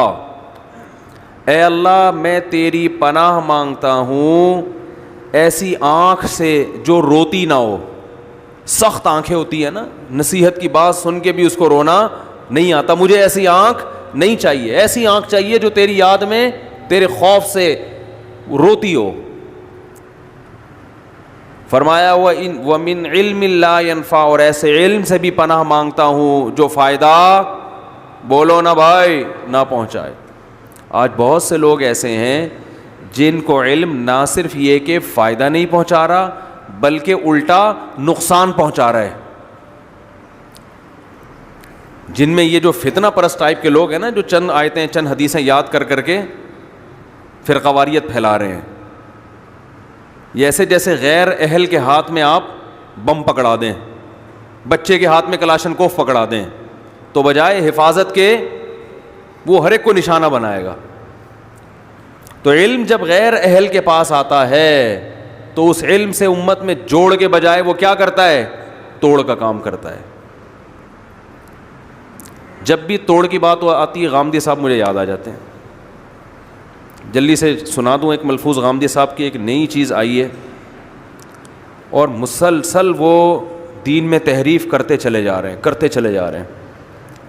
اے اللہ، میں تیری پناہ مانگتا ہوں ایسی آنکھ سے جو روتی نہ ہو. سخت آنکھیں ہوتی ہے نا، نصیحت کی بات سن کے بھی اس کو رونا نہیں آتا. مجھے ایسی آنکھ نہیں چاہیے، ایسی آنکھ چاہیے جو تیری یاد میں، تیرے خوف سے روتی ہو. فرمایا وَمِنْ عِلْمٍ لَا يَنْفَعُ، اور ایسے علم سے بھی پناہ مانگتا ہوں جو فائدہ، بولو نا بھائی، نہ پہنچائے. آج بہت سے لوگ ایسے ہیں جن کو علم نہ صرف یہ کہ فائدہ نہیں پہنچا رہا بلکہ الٹا نقصان پہنچا رہا ہے. جن میں یہ جو فتنہ پرست ٹائپ کے لوگ ہیں نا، جو چند آیتیں چند حدیثیں یاد کر کے فرقہ واریت پھیلا رہے ہیں، یہ ایسے جیسے غیر اہل کے ہاتھ میں آپ بم پکڑا دیں، بچے کے ہاتھ میں کلاشن کوف پکڑا دیں، تو بجائے حفاظت کے وہ ہر ایک کو نشانہ بنائے گا. تو علم جب غیر اہل کے پاس آتا ہے تو اس علم سے امت میں جوڑ کے بجائے وہ کیا کرتا ہے، توڑ کا کام کرتا ہے. جب بھی توڑ کی بات آتی ہے، غامدی صاحب مجھے یاد آ جاتے ہیں. جلدی سے سنا دوں ایک ملفوظ غامدی صاحب کی. ایک نئی چیز آئی ہے اور مسلسل وہ دین میں تحریف کرتے چلے جا رہے ہیں.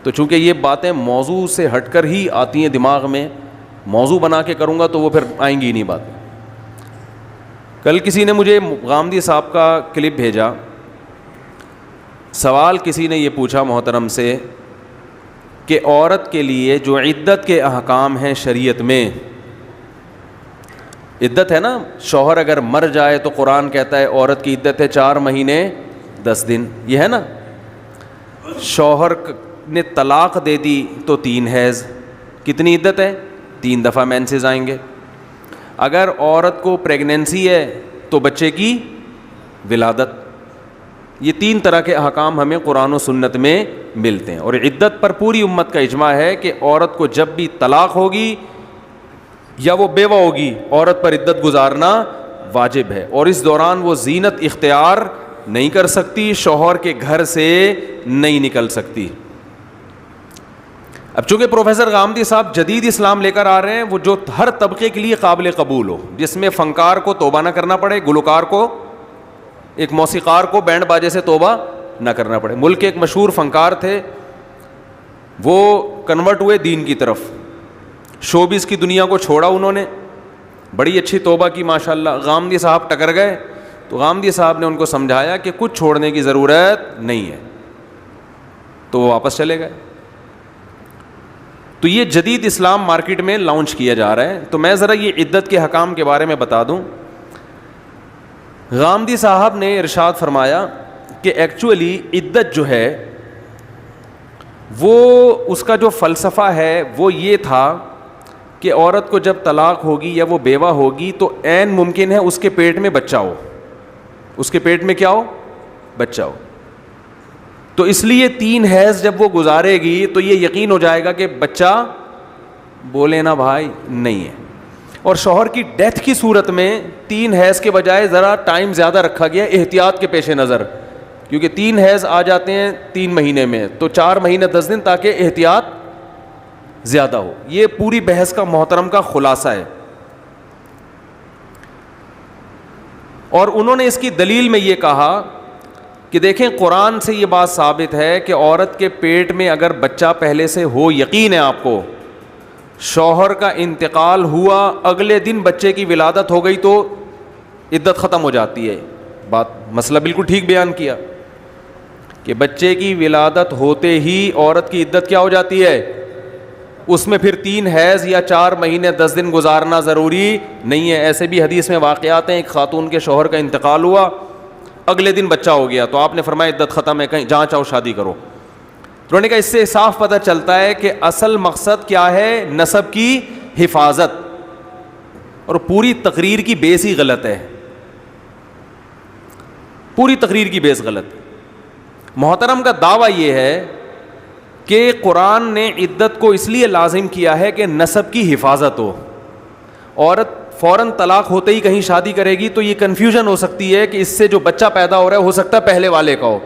تو چونکہ یہ باتیں موضوع سے ہٹ کر ہی آتی ہیں دماغ میں، موضوع بنا کے کروں گا تو وہ پھر آئیں گی ہی نہیں باتیں. کل کسی نے مجھے غامدی صاحب کا کلپ بھیجا. سوال کسی نے یہ پوچھا محترم سے کہ عورت کے لیے جو عدت کے احکام ہیں شریعت میں، عدت ہے نا، شوہر اگر مر جائے تو قرآن کہتا ہے عورت کی عدت ہے 4 مہینے 10 دن، یہ ہے نا. شوہر نے طلاق دے دی تو 3 حیض، کتنی عدت ہے، 3 دفعہ مینسز آئیں گے. اگر عورت کو پریگننسی ہے تو بچے کی ولادت. یہ 3 طرح کے احکام ہمیں قرآن و سنت میں ملتے ہیں. اور عدت پر پوری امت کا اجماع ہے کہ عورت کو جب بھی طلاق ہوگی یا وہ بیوہ ہوگی، عورت پر عدت گزارنا واجب ہے, اور اس دوران وہ زینت اختیار نہیں کر سکتی, شوہر کے گھر سے نہیں نکل سکتی. اب چونکہ پروفیسر غامدی صاحب جدید اسلام لے کر آ رہے ہیں, وہ جو ہر طبقے کے لیے قابل قبول ہو, جس میں فنکار کو توبہ نہ کرنا پڑے, گلوکار کو, ایک موسیقار کو بینڈ باجے سے توبہ نہ کرنا پڑے. ملک کے ایک مشہور فنکار تھے, وہ کنورٹ ہوئے دین کی طرف, شوبز کی دنیا کو چھوڑا انہوں نے, بڑی اچھی توبہ کی ماشاءاللہ. غامدی صاحب ٹکر گئے تو غامدی صاحب نے ان کو سمجھایا کہ کچھ چھوڑنے کی ضرورت نہیں ہے, تو وہ واپس چلے گئے. تو یہ جدید اسلام مارکیٹ میں لانچ کیا جا رہا ہے. تو میں ذرا یہ عدت کے حکام کے بارے میں بتا دوں. غامدی صاحب نے ارشاد فرمایا کہ ایکچولی عدت جو ہے وہ اس کا جو فلسفہ ہے وہ یہ تھا کہ عورت کو جب طلاق ہوگی یا وہ بیوہ ہوگی تو عین ممکن ہے اس کے پیٹ میں بچہ ہو, اس کے پیٹ میں کیا ہو, بچہ ہو. تو اس لیے 3 حیض جب وہ گزارے گی تو یہ یقین ہو جائے گا کہ بچہ, بولے نا بھائی, نہیں ہے. اور شوہر کی ڈیتھ کی صورت میں 3 حیض کے بجائے ذرا ٹائم زیادہ رکھا گیا احتیاط کے پیش نظر, کیونکہ 3 حیض آ جاتے ہیں 3 مہینے میں, تو 4 مہینے 10 دن, تاکہ احتیاط زیادہ ہو. یہ پوری بحث کا محترم کا خلاصہ ہے. اور انہوں نے اس کی دلیل میں یہ کہا کہ دیکھیں قرآن سے یہ بات ثابت ہے کہ عورت کے پیٹ میں اگر بچہ پہلے سے ہو, یقین ہے آپ کو, شوہر کا انتقال ہوا, اگلے دن بچے کی ولادت ہو گئی تو عدت ختم ہو جاتی ہے. بات مسئلہ بالکل ٹھیک بیان کیا کہ بچے کی ولادت ہوتے ہی عورت کی عدت کیا ہو جاتی ہے, اس میں پھر 3 حیض یا 4 مہینے 10 دن گزارنا ضروری نہیں ہے. ایسے بھی حدیث میں واقعات ہیں, ایک خاتون کے شوہر کا انتقال ہوا, اگلے دن بچہ ہو گیا, تو آپ نے فرمایا عدت ختم ہے, کہیں جہاں چاہو شادی کرو. تو انہوں نے کہا اس سے صاف پتہ چلتا ہے کہ اصل مقصد کیا ہے, نسب کی حفاظت, اور پوری تقریر کی بیس ہی غلط ہے, پوری تقریر کی بیس غلط. محترم کا دعویٰ یہ ہے کہ قرآن نے عدت کو اس لیے لازم کیا ہے کہ نسب کی حفاظت ہو. عورت فوراً طلاق ہوتے ہی کہیں شادی کرے گی تو یہ کنفیوژن ہو سکتی ہے کہ اس سے جو بچہ پیدا ہو رہا ہے ہو سکتا ہے پہلے والے کا ہو,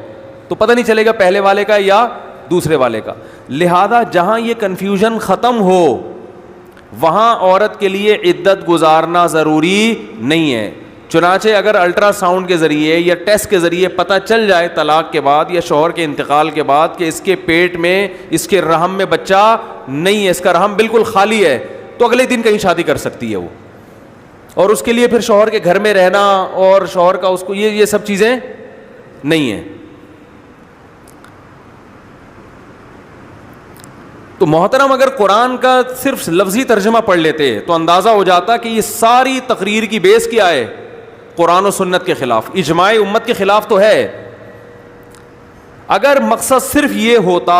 تو پتہ نہیں چلے گا پہلے والے کا یا دوسرے والے کا. لہذا جہاں یہ کنفیوژن ختم ہو وہاں عورت کے لیے عدت گزارنا ضروری نہیں ہے. چنانچہ اگر الٹرا ساؤنڈ کے ذریعے یا ٹیسٹ کے ذریعے پتہ چل جائے طلاق کے بعد یا شوہر کے انتقال کے بعد کہ اس کے پیٹ میں, اس کے رحم میں بچہ نہیں ہے, اس کا رحم بالکل خالی ہے, تو اگلے دن کہیں شادی کر سکتی ہے وہ, اور اس کے لیے پھر شوہر کے گھر میں رہنا اور شوہر کا اس کو یہ سب چیزیں نہیں ہیں. تو محترم اگر قرآن کا صرف لفظی ترجمہ پڑھ لیتے تو اندازہ ہو جاتا کہ یہ ساری تقریر کی بیس کیا ہے, قرآن و سنت کے خلاف, اجماع امت کے خلاف تو ہے. اگر مقصد صرف یہ ہوتا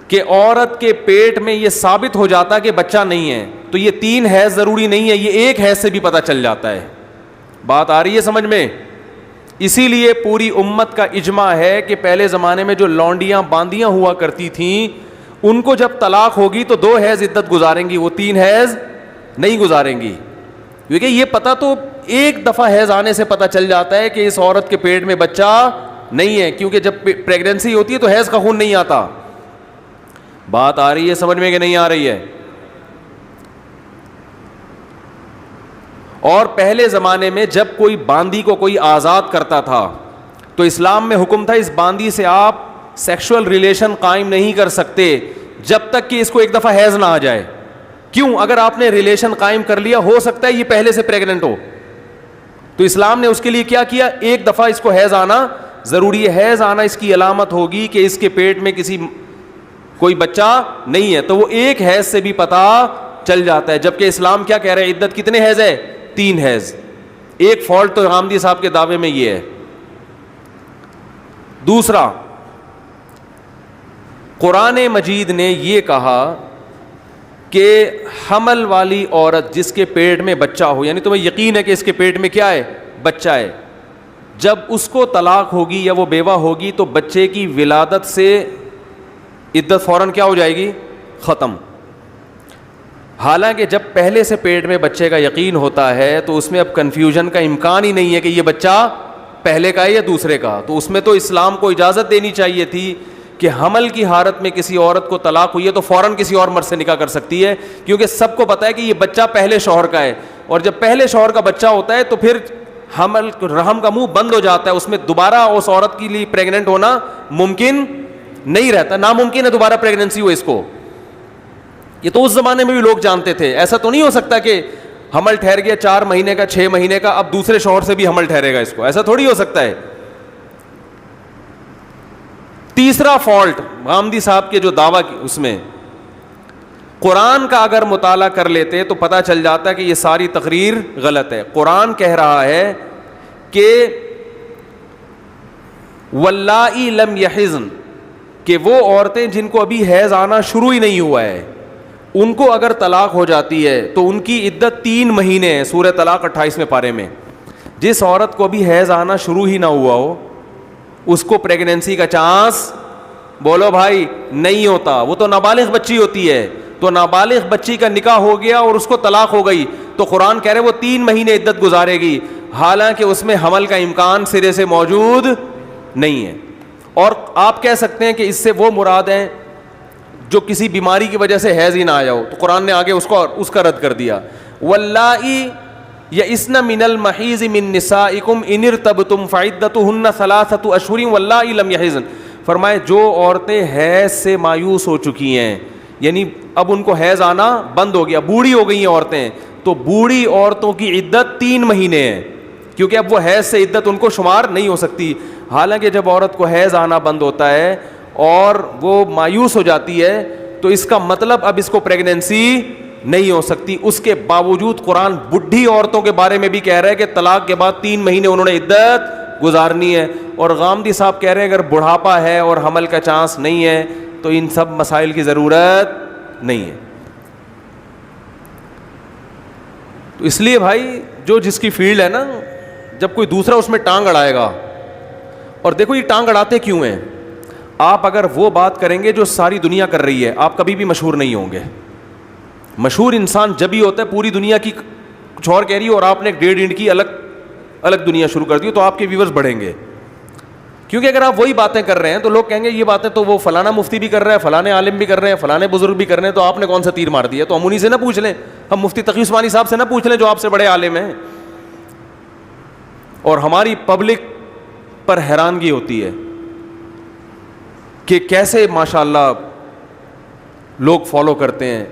کہ عورت کے پیٹ میں یہ ثابت ہو جاتا کہ بچہ نہیں ہے تو یہ 3 حیض ضروری نہیں ہے, یہ 1 حیض سے بھی پتہ چل جاتا ہے. بات آ رہی ہے سمجھ میں؟ اسی لیے پوری امت کا اجماع ہے کہ پہلے زمانے میں جو لونڈیاں باندیاں ہوا کرتی تھیں ان کو جب طلاق ہوگی تو 2 حیض عدت گزاریں گی, وہ 3 حیض نہیں گزاریں گی, کیونکہ یہ پتہ تو ایک دفعہ حیض آنے سے پتہ چل جاتا ہے کہ اس عورت کے پیٹ میں بچہ نہیں ہے, کیونکہ جب پریگننسی ہوتی ہے تو حیض کا خون نہیں آتا. بات آ رہی ہے سمجھ میں کہ نہیں آ رہی ہے؟ اور پہلے زمانے میں جب کوئی باندی کو کوئی آزاد کرتا تھا تو اسلام میں حکم تھا اس باندی سے آپ سیکشول ریلیشن قائم نہیں کر سکتے جب تک کہ اس کو ایک دفعہ حیض نہ آ جائے. کیوں؟ اگر آپ نے ریلیشن قائم کر لیا ہو سکتا ہے یہ پہلے سے پریگننٹ ہو, تو اسلام نے اس کے لیے کیا کیا, ایک دفعہ اس کو حیض آنا ضروری ہے. حیض آنا اس کی علامت ہوگی کہ اس کے پیٹ میں کوئی بچہ نہیں ہے, تو وہ 1 حیض سے بھی پتہ چل جاتا ہے. جبکہ اسلام کیا کہہ رہے ہیں, عدت کتنے حیض ہے؟ 3 حیض. ایک فالٹ تو غامدی صاحب کے دعوے میں یہ ہے. دوسرا, قرآن مجید نے یہ کہا کہ حمل والی عورت جس کے پیٹ میں بچہ ہو, یعنی تمہیں یقین ہے کہ اس کے پیٹ میں کیا ہے, بچہ ہے, جب اس کو طلاق ہوگی یا وہ بیوہ ہوگی تو بچے کی ولادت سے عدت فوراً کیا ہو جائے گی, ختم. حالانکہ جب پہلے سے پیٹ میں بچے کا یقین ہوتا ہے تو اس میں اب کنفیوژن کا امکان ہی نہیں ہے کہ یہ بچہ پہلے کا ہے یا دوسرے کا. تو اس میں تو اسلام کو اجازت دینی چاہیے تھی کہ حمل کی حالت میں کسی عورت کو طلاق ہوئی ہے تو فوراً کسی اور مرد سے نکاح کر سکتی ہے, کیونکہ سب کو پتہ ہے کہ یہ بچہ پہلے شوہر کا ہے, اور جب پہلے شوہر کا بچہ ہوتا ہے تو پھر حمل رحم کا منہ بند ہو جاتا ہے, اس میں دوبارہ اس عورت کے لیے پریگننٹ ہونا ممکن نہیں رہتا, ناممکن ہے دوبارہ پریگننسی ہو اس کو. یہ تو اس زمانے میں بھی لوگ جانتے تھے. ایسا تو نہیں ہو سکتا کہ حمل ٹھہر گیا 4 مہینے کا 6 مہینے کا, اب دوسرے شوہر سے بھی حمل ٹھہرے گا اس کو, ایسا تھوڑی ہو سکتا ہے. تیسرا فالٹ غامدی صاحب کے جو دعویٰ اس میں, قرآن کا اگر مطالعہ کر لیتے تو پتہ چل جاتا ہے کہ یہ ساری تقریر غلط ہے. قرآن کہہ رہا ہے کہ واللائی لم یحزن, کہ وہ عورتیں جن کو ابھی حیض آنا شروع ہی نہیں ہوا ہے ان کو اگر طلاق ہو جاتی ہے تو ان کی عدت 3 مہینے ہے. سورہ طلاق 28ویں پارے میں. جس عورت کو ابھی حیض آنا شروع ہی نہ ہوا ہو اس کو پریگننسی کا چانس بولو بھائی نہیں ہوتا, وہ تو نابالغ بچی ہوتی ہے. تو نابالغ بچی کا نکاح ہو گیا اور اس کو طلاق ہو گئی تو قرآن کہہ رہے وہ 3 مہینے عدت گزارے گی, حالانکہ اس میں حمل کا امکان سرے سے موجود نہیں ہے. اور آپ کہہ سکتے ہیں کہ اس سے وہ مراد ہیں جو کسی بیماری کی وجہ سے حیض ہی نہ آیا ہو, تو قرآن نے آگے اس کا رد کر دیا. واللائی یئسن من المحیض من نسائکم ان ارتبتم فعدتہن 3 اشہر واللائی لم یحضن. فرمائے جو عورتیں حیض سے مایوس ہو چکی ہیں, یعنی اب ان کو حیض آنا بند ہو گیا, بوڑھی ہو گئی ہیں عورتیں, تو بوڑھی عورتوں کی عدت 3 مہینے ہے, کیونکہ اب وہ حیض سے عدت ان کو شمار نہیں ہو سکتی. حالانکہ جب عورت کو حیض آنا بند ہوتا ہے اور وہ مایوس ہو جاتی ہے تو اس کا مطلب اب اس کو پریگننسی نہیں ہو سکتی. اس کے باوجود قرآن بڈھی عورتوں کے بارے میں بھی کہہ رہا ہے کہ طلاق کے بعد 3 مہینے انہوں نے عدت گزارنی ہے. اور غامدی صاحب کہہ رہے ہیں اگر بڑھاپا ہے اور حمل کا چانس نہیں ہے تو ان سب مسائل کی ضرورت نہیں ہے. تو اس لیے بھائی جو جس کی فیلڈ ہے نا, جب کوئی دوسرا اس میں ٹانگ اڑائے گا, اور دیکھو یہ ٹانگ اڑاتے کیوں ہیں, آپ اگر وہ بات کریں گے جو ساری دنیا کر رہی ہے آپ کبھی بھی مشہور نہیں ہوں گے. مشہور انسان جب ہی ہوتا ہے پوری دنیا کی کچھ اور کہہ رہی ہے اور آپ نے 1.5 انچ کی الگ دنیا شروع کر دی تو آپ کے ویورز بڑھیں گے. کیونکہ اگر آپ وہی باتیں کر رہے ہیں تو لوگ کہیں گے یہ باتیں تو وہ فلانا مفتی بھی کر رہے ہیں, فلانے عالم بھی کر رہے ہیں, فلانے بزرگ بھی کر رہے ہیں, تو آپ نے کون سا تیر مار دیا. تو ہم انہیں سے نہ پوچھ لیں, ہم مفتی تقی عثمانی صاحب سے نہ پوچھ لیں جو آپ سے بڑے عالم ہیں. اور ہماری پبلک پر حیرانگی ہوتی ہے کہ کیسے ماشاءاللہ لوگ فالو کرتے ہیں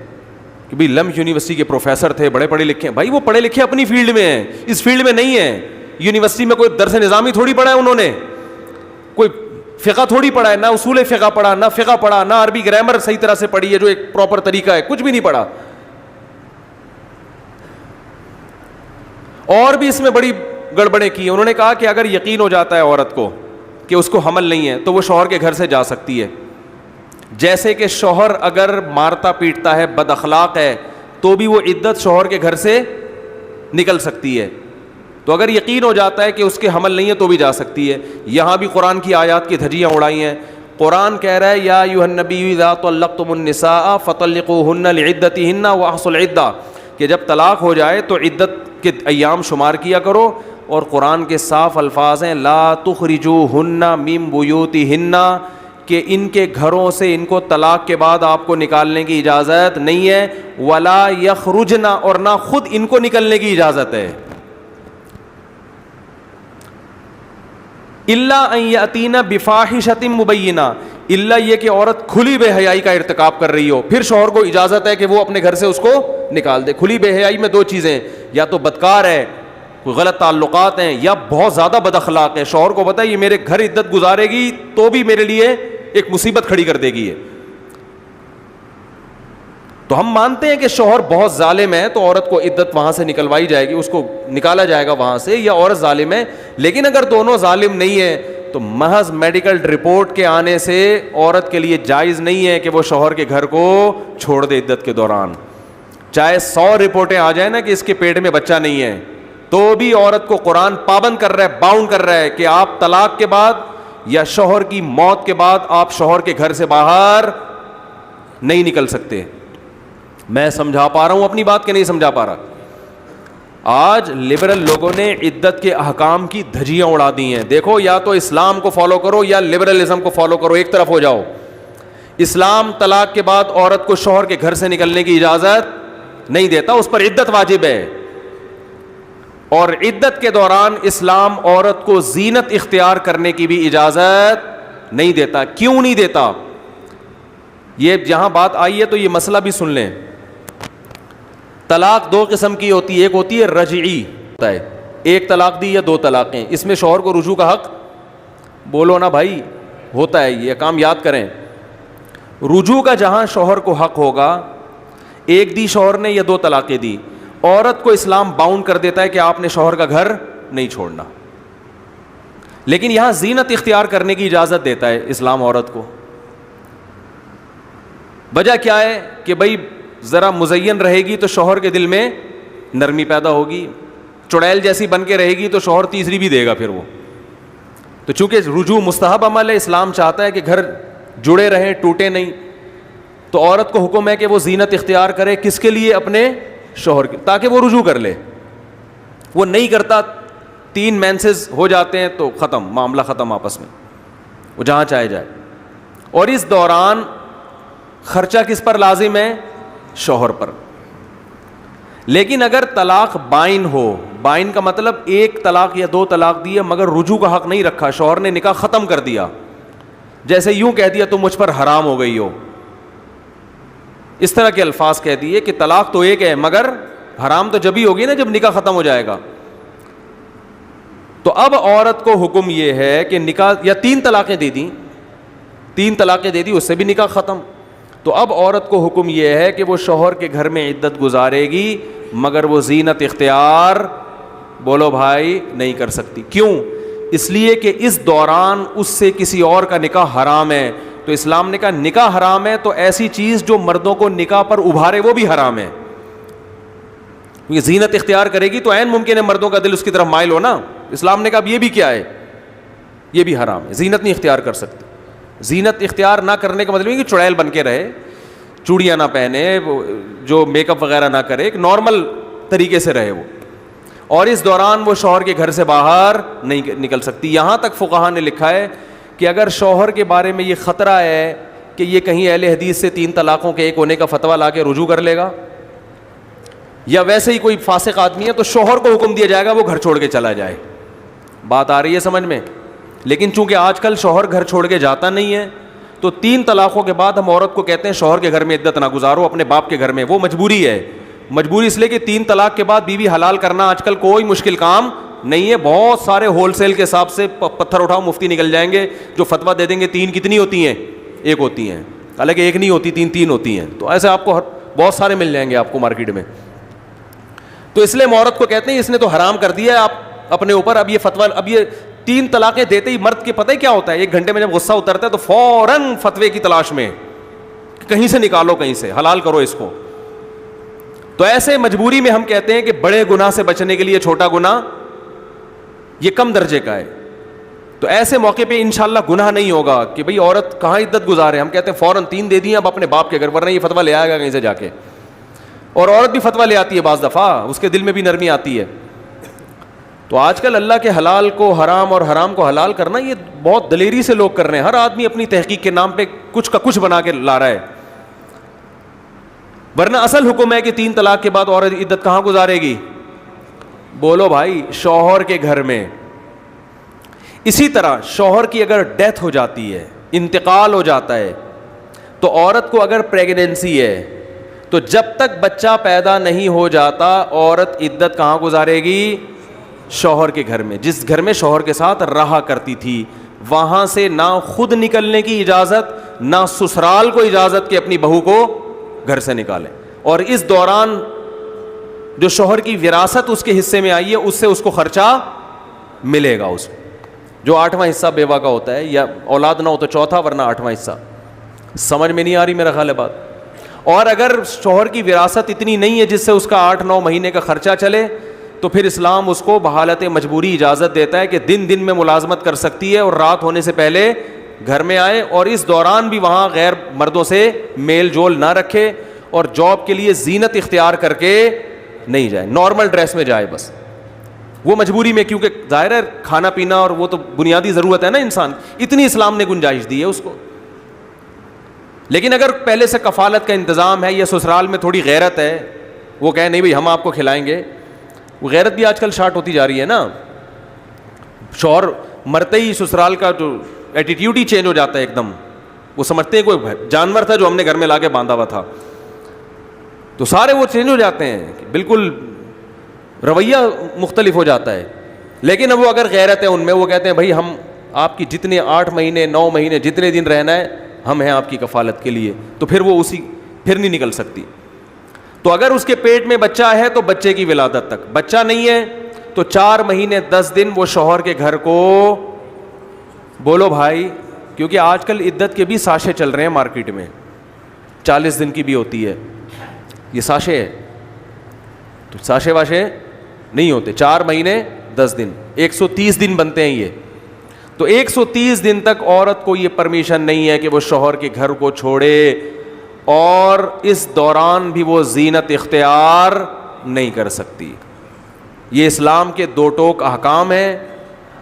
کہ بھائی لم یونیورسٹی کے پروفیسر تھے, بڑے پڑھے لکھے ہیں. بھائی وہ پڑھے لکھے اپنی فیلڈ میں ہیں, اس فیلڈ میں نہیں ہیں. یونیورسٹی میں کوئی درس نظامی تھوڑی پڑھا ہے انہوں نے, کوئی فقہ تھوڑی پڑھا ہے, نہ اصول فقہ پڑھا, نہ فقہ پڑھا, نہ عربی گرامر صحیح طرح سے پڑھی ہے جو ایک پراپر طریقہ ہے, کچھ بھی نہیں پڑھا. اور بھی اس میں بڑی گڑبڑیں کی. انہوں نے کہا کہ اگر یقین ہو جاتا ہے عورت کو کہ اس کو حمل نہیں ہے تو وہ شوہر کے گھر سے جا سکتی ہے. جیسے کہ شوہر اگر مارتا پیٹتا ہے, بد اخلاق ہے, تو بھی وہ عدت شوہر کے گھر سے نکل سکتی ہے. تو اگر یقین ہو جاتا ہے کہ اس کے حمل نہیں ہے تو بھی جا سکتی ہے. یہاں بھی قرآن کی آیات کی دھجیاں اڑائی ہیں. قرآن کہہ رہا ہے یا ایھا النبی اذا طلقتم النساء فطلقوهن لعدتهن واحصوا العدہ, کہ جب طلاق ہو جائے تو عدت کے ایام شمار کیا کرو. اور قرآن کے صاف الفاظ ہیں لا تخرجوهن من بیوتهن, کہ ان کے گھروں سے ان کو طلاق کے بعد آپ کو نکالنے کی اجازت نہیں ہے. ولا یخرجن, اور نہ خود ان کو نکلنے کی اجازت ہے. الا ان یاتین بفاحشۃ مبینہ, الا یہ کہ عورت کھلی بے حیائی کا ارتکاب کر رہی ہو, پھر شوہر کو اجازت ہے کہ وہ اپنے گھر سے اس کو نکال دے. کھلی بے حیائی میں 2 چیزیں, یا تو بدکار ہے, کوئی غلط تعلقات ہیں, یا بہت زیادہ بد اخلاق ہے. شوہر کو پتہ ہے یہ میرے گھر عدت گزارے گی تو بھی میرے لیے ایک مصیبت کھڑی کر دے گی. تو ہم مانتے ہیں کہ شوہر بہت ظالم ہے تو عورت کو عدت وہاں سے نکلوائی جائے گی, اس کو نکالا جائے گا وہاں سے, یا عورت ظالم ہے. لیکن اگر دونوں ظالم نہیں ہیں تو محض میڈیکل رپورٹ کے آنے سے عورت کے لیے جائز نہیں ہے کہ وہ شوہر کے گھر کو چھوڑ دے عدت کے دوران. چاہے 100 رپورٹیں آ جائیں نا کہ اس کے پیٹ میں بچہ نہیں ہے, تو بھی عورت کو قرآن پابند کر رہا ہے, باؤنڈ کر رہا ہے کہ آپ طلاق کے بعد یا شوہر کی موت کے بعد آپ شوہر کے گھر سے باہر نہیں نکل سکتے. میں سمجھا پا رہا ہوں اپنی بات کہ نہیں سمجھا پا رہا؟ آج لبرل لوگوں نے عدت کے احکام کی دھجیاں اڑا دی ہیں. دیکھو یا تو اسلام کو فالو کرو یا لبرلزم کو فالو کرو, ایک طرف ہو جاؤ. اسلام طلاق کے بعد عورت کو شوہر کے گھر سے نکلنے کی اجازت نہیں دیتا, اس پر عدت واجب ہے. اور عدت کے دوران اسلام عورت کو زینت اختیار کرنے کی بھی اجازت نہیں دیتا. کیوں نہیں دیتا؟ یہ جہاں بات آئی ہے تو یہ مسئلہ بھی سن لیں. طلاق دو قسم کی ہوتی ہے, ایک ہوتی ہے رجعی, ہوتا ہے ایک طلاق دی یا دو طلاقیں, اس میں شوہر کو رجوع کا حق, بولو نا بھائی, ہوتا ہے. یہ کام یاد کریں. رجوع کا جہاں شوہر کو حق ہوگا, ایک دی شوہر نے یا دو طلاقیں دی, عورت کو اسلام باؤنڈ کر دیتا ہے کہ آپ نے شوہر کا گھر نہیں چھوڑنا. لیکن یہاں زینت اختیار کرنے کی اجازت دیتا ہے اسلام عورت کو. وجہ کیا ہے کہ بھائی ذرا مزین رہے گی تو شوہر کے دل میں نرمی پیدا ہوگی, چڑیل جیسی بن کے رہے گی تو شوہر تیسری بھی دے گا پھر وہ. تو چونکہ رجوع مستحب عمل ہے, اسلام چاہتا ہے کہ گھر جڑے رہیں, ٹوٹے نہیں, تو عورت کو حکم ہے کہ وہ زینت اختیار کرے. کس کے لیے؟ اپنے شوہر کے, تاکہ وہ رجوع کر لے. وہ نہیں کرتا, 3 مینسز ہو جاتے ہیں تو ختم, معاملہ ختم آپس میں, وہ جہاں چاہے جائے. اور اس دوران خرچہ کس پر لازم ہے؟ شوہر پر. لیکن اگر طلاق بائن ہو, بائن کا مطلب ایک طلاق یا دو طلاق دی ہے مگر رجوع کا حق نہیں رکھا, شوہر نے نکاح ختم کر دیا, جیسے یوں کہہ دیا تم مجھ پر حرام ہو گئی ہو, اس طرح کے الفاظ کہہ دیے کہ طلاق تو ایک ہے مگر حرام تو جبھی ہوگی نا جب نکاح ختم ہو جائے گا. تو اب عورت کو حکم یہ ہے کہ نکاح, یا 3 طلاقیں دے دیں, 3 طلاقیں دے دی, اس سے بھی نکاح ختم. تو اب عورت کو حکم یہ ہے کہ وہ شوہر کے گھر میں عدت گزارے گی مگر وہ زینت اختیار, بولو بھائی, نہیں کر سکتی. کیوں؟ اس لیے کہ اس دوران اس سے کسی اور کا نکاح حرام ہے. تو اسلام نے کہا نکاح حرام ہے تو ایسی چیز جو مردوں کو نکاح پر ابھارے وہ بھی حرام ہے. کیونکہ زینت اختیار کرے گی تو عین ممکن ہے مردوں کا دل اس کی طرف مائل ہو نا. اسلام نے کہا اب یہ بھی کیا ہے, یہ بھی حرام ہے, زینت نہیں اختیار کر سکتی. زینت اختیار نہ کرنے کا مطلب ہے کہ چڑیل بن کے رہے, چوڑیاں نہ پہنے, جو میک اپ وغیرہ نہ کرے, ایک نارمل طریقے سے رہے وہ. اور اس دوران وہ شوہر کے گھر سے باہر نہیں نکل سکتی. یہاں تک فقہا نے لکھا ہے کہ اگر شوہر کے بارے میں یہ خطرہ ہے کہ یہ کہیں اہل حدیث سے 3 طلاقوں کے ایک ہونے کا فتویٰ لا کے رجوع کر لے گا, یا ویسے ہی کوئی فاسق آدمی ہے, تو شوہر کو حکم دیا جائے گا وہ گھر چھوڑ کے چلا جائے. بات آ رہی ہے سمجھ میں؟ لیکن چونکہ آج کل شوہر گھر چھوڑ کے جاتا نہیں ہے تو 3 طلاقوں کے بعد ہم عورت کو کہتے ہیں شوہر کے گھر میں عدت نہ گزارو, اپنے باپ کے گھر میں. وہ مجبوری ہے, مجبوری اس لیے کہ 3 طلاق کے بعد بیوی حلال کرنا آج کل کوئی مشکل کام نہیں ہے. بہت سارے ہول سیل کے حساب سے پتھر اٹھاؤ مفتی نکل جائیں گے جو فتویٰ دے دیں گے 3 کتنی ہوتی ہیں, 1 ہوتی ہیں, حالانکہ 1 نہیں ہوتی, 3 ہوتی ہیں. تو ایسے آپ کو بہت سارے مل جائیں گے آپ کو مارکیٹ میں. تو اس لیے ہم عورت کو کہتے ہیں اس نے تو حرام کر دیا ہے آپ اپنے اوپر. اب یہ فتویٰ, اب یہ 3 طلاقیں دیتے ہی مرد کے پتہ ہی کیا ہوتا ہے, 1 گھنٹے میں جب غصہ اترتا ہے تو فوراً فتوے کی تلاش میں, کہیں سے نکالو, کہیں سے حلال کرو اس کو. تو ایسے مجبوری میں ہم کہتے ہیں کہ بڑے گناہ سے بچنے کے لیے چھوٹا گناہ یہ کم درجے کا ہے. تو ایسے موقع پہ انشاءاللہ گناہ نہیں ہوگا کہ بھئی عورت کہاں عدت گزارے. ہم کہتے ہیں فوراً 3 دے دی اب اپنے باپ کے گھر, ورنہ یہ فتویٰ لے آئے گا کہیں سے جا کے. اور عورت بھی فتویٰ لے آتی ہے بعض دفعہ, اس کے دل میں بھی نرمی آتی ہے. تو آج کل اللہ کے حلال کو حرام اور حرام کو حلال کرنا یہ بہت دلیری سے لوگ کر رہے ہیں. ہر آدمی اپنی تحقیق کے نام پہ کچھ کا کچھ بنا کے لا رہا ہے. ورنہ اصل حکم ہے کہ 3 طلاق کے بعد عورت عدت کہاں گزارے گی؟ بولو بھائی, شوہر کے گھر میں. اسی طرح شوہر کی اگر ڈیتھ ہو جاتی ہے, انتقال ہو جاتا ہے, تو عورت کو اگر پریگننسی ہے تو جب تک بچہ پیدا نہیں ہو جاتا عورت عدت کہاں گزارے گی؟ شوہر کے گھر میں. جس گھر میں شوہر کے ساتھ رہا کرتی تھی, وہاں سے نہ خود نکلنے کی اجازت نہ سسرال کو اجازت کہ اپنی بہو کو گھر سے نکالے. اور اس دوران جو شوہر کی وراثت اس کے حصے میں آئی ہے اس سے اس کو خرچہ ملے گا, اس جو 8واں حصہ بیوہ کا ہوتا ہے, یا اولاد نہ ہو تو 4تھا ورنہ 8واں حصہ. سمجھ میں نہیں آ رہی میرا خیال ہے بات. اور اگر شوہر کی وراثت اتنی نہیں ہے جس سے اس کا 8-9 مہینے کا خرچہ چلے, تو پھر اسلام اس کو بحالت مجبوری اجازت دیتا ہے کہ دن میں ملازمت کر سکتی ہے اور رات ہونے سے پہلے گھر میں آئے, اور اس دوران بھی وہاں غیر مردوں سے میل جول نہ رکھے. اور جاب کے لیے زینت اختیار کر کے نہیں جائے, نارمل ڈریس میں جائے بس, وہ مجبوری میں, کیونکہ ظاہر ہے کھانا پینا اور وہ تو بنیادی ضرورت ہے نا انسان, اتنی اسلام نے گنجائش دی ہے اس کو. لیکن اگر پہلے سے کفالت کا انتظام ہے یا سسرال میں تھوڑی غیرت ہے, وہ کہے نہیں بھائی ہم آپ کو کھلائیں گے, وہ غیرت بھی آج کل شارٹ ہوتی جا رہی ہے نا. شوہر مرتے ہی سسرال کا جو ایٹیٹیوڈ ہی چینج ہو جاتا ہے ایک دم, وہ سمجھتے ہیں کوئی جانور تھا جو ہم نے گھر میں لا کے باندھا ہوا تھا, تو سارے وہ چینج ہو جاتے ہیں, بالکل رویہ مختلف ہو جاتا ہے. لیکن اب وہ اگر غیرت ہے ان میں, وہ کہتے ہیں بھائی ہم آپ کی جتنے 8 مہینے 9 مہینے جتنے دن رہنا ہے ہم ہیں آپ کی کفالت کے لیے, تو پھر وہ پھر نہیں نکل سکتی. تو اگر اس کے پیٹ میں بچہ ہے تو بچے کی ولادت تک, بچہ نہیں ہے تو 4 مہینے 10 دن وہ شوہر کے گھر کو, بولو بھائی, کیونکہ آج کل عدت کے بھی ساشے چل رہے ہیں مارکیٹ میں, 40 دن کی بھی ہوتی ہے, یہ ساشے ہے, تو ساشے واشے نہیں ہوتے, 4 مہینے 10 دن 130 دن بنتے ہیں یہ. تو 130 دن تک عورت کو یہ پرمیشن نہیں ہے کہ وہ شوہر کے گھر کو چھوڑے, اور اس دوران بھی وہ زینت اختیار نہیں کر سکتی. یہ اسلام کے 2 ٹوک احکام ہیں.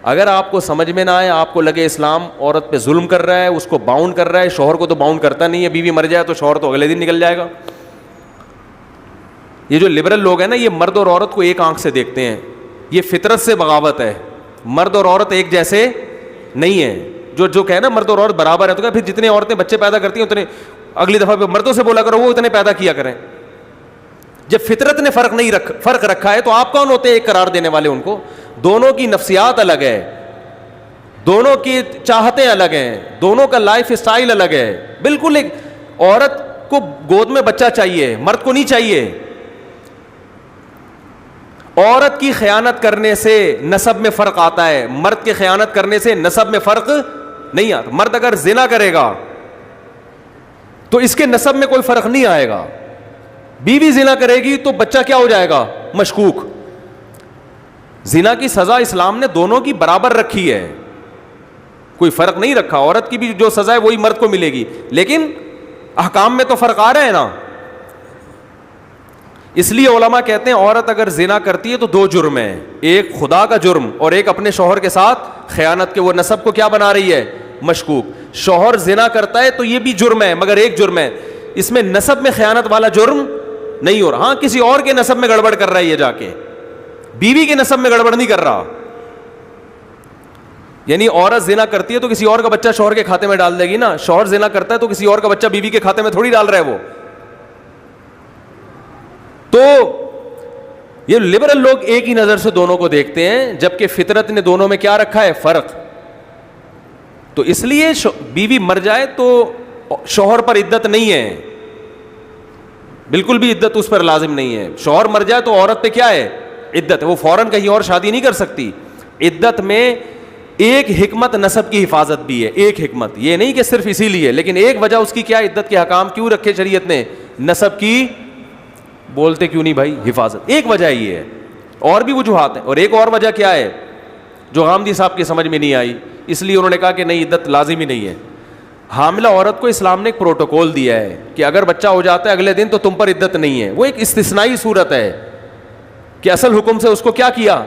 اگر آپ کو سمجھ میں نہ آئے, آپ کو لگے اسلام عورت پہ ظلم کر رہا ہے, اس کو باؤنڈ کر رہا ہے, شوہر کو تو باؤنڈ کرتا نہیں ہے, بیوی مر جائے تو شوہر تو اگلے دن نکل جائے گا. یہ جو لبرل لوگ ہیں نا, یہ مرد اور عورت کو ایک آنکھ سے دیکھتے ہیں, یہ فطرت سے بغاوت ہے. مرد اور عورت ایک جیسے نہیں ہے. جو کہ نا مرد اور عورت برابر ہے, تو کہ پھر جتنے عورتیں بچے پیدا کرتی ہیں اتنے اگلی دفعہ پہ مردوں سے بولا کرو وہ اتنے پیدا کیا کریں. جب فطرت نے فرق رکھا ہے تو آپ کون ہوتے ہیں ایک قرار دینے والے ان کو؟ دونوں کی نفسیات الگ ہے, دونوں کی چاہتیں الگ ہیں, دونوں کا لائف اسٹائل الگ ہے. بالکل ایک عورت کو گود میں بچہ چاہیے, مرد کو نہیں چاہیے. عورت کی خیانت کرنے سے نسب میں فرق آتا ہے, مرد کے خیانت کرنے سے نسب میں فرق نہیں آتا. مرد اگر زنا کرے گا تو اس کے نسب میں کوئی فرق نہیں آئے گا, بیوی زنا کرے گی تو بچہ کیا ہو جائے گا؟ مشکوک. زنا کی سزا اسلام نے دونوں کی برابر رکھی ہے, کوئی فرق نہیں رکھا. عورت کی بھی جو سزا ہے وہی مرد کو ملے گی, لیکن احکام میں تو فرق آ رہا ہے نا. اس لیے علماء کہتے ہیں عورت اگر زنا کرتی ہے تو 2 جرم ہیں, ایک خدا کا جرم اور ایک اپنے شوہر کے ساتھ خیانت کے, وہ نسب کو کیا بنا رہی ہے؟ مشکوک. شوہر زنا کرتا ہے تو یہ بھی جرم ہے, مگر ایک جرم ہے, اس میں نسب میں خیانت والا جرم نہیں ہو رہا. ہاں کسی اور کے نسب میں گڑبڑ کر رہا ہے یہ جا کے, بیوی کے نسب میں گڑبڑ نہیں کر رہا. یعنی عورت زنا کرتی ہے تو کسی اور کا بچہ شوہر کے کھاتے میں ڈال دے گی نا, شوہر زنا کرتا ہے تو کسی اور کا بچہ بیوی کے کھاتے میں تھوڑی ڈال رہا ہے وہ. تو یہ لبرل لوگ ایک ہی نظر سے دونوں کو دیکھتے ہیں, جبکہ فطرت نے دونوں میں کیا رکھا ہے؟ فرق. تو اس لیے بیوی مر جائے تو شوہر پر عدت نہیں ہے, بالکل بھی عدت اس پر لازم نہیں ہے. شوہر مر جائے تو عورت پہ کیا ہے؟ عدت ہے. وہ فوراً کہیں اور شادی نہیں کر سکتی. عدت میں ایک حکمت نسب کی حفاظت بھی ہے, ایک حکمت, یہ نہیں کہ صرف اسی لیے, لیکن ایک وجہ اس کی کیا, عدت کے حکام کیوں رکھے شریعت نے؟ نسب کی, بولتے کیوں نہیں بھائی, حفاظت. ایک وجہ یہ ہے, اور بھی وجوہات ہیں. اور ایک اور وجہ کیا ہے جو غامدی صاحب کی سمجھ میں نہیں آئی, اس لیے انہوں نے کہا کہ نہیں عدت لازم ہی نہیں ہے. حاملہ عورت کو اسلام نے ایک پروٹوکول دیا ہے کہ اگر بچہ ہو جاتا ہے اگلے دن تو تم پر عدت نہیں ہے. وہ ایک استثنائی صورت ہے کہ اصل حکم سے اس کو کیا کیا؟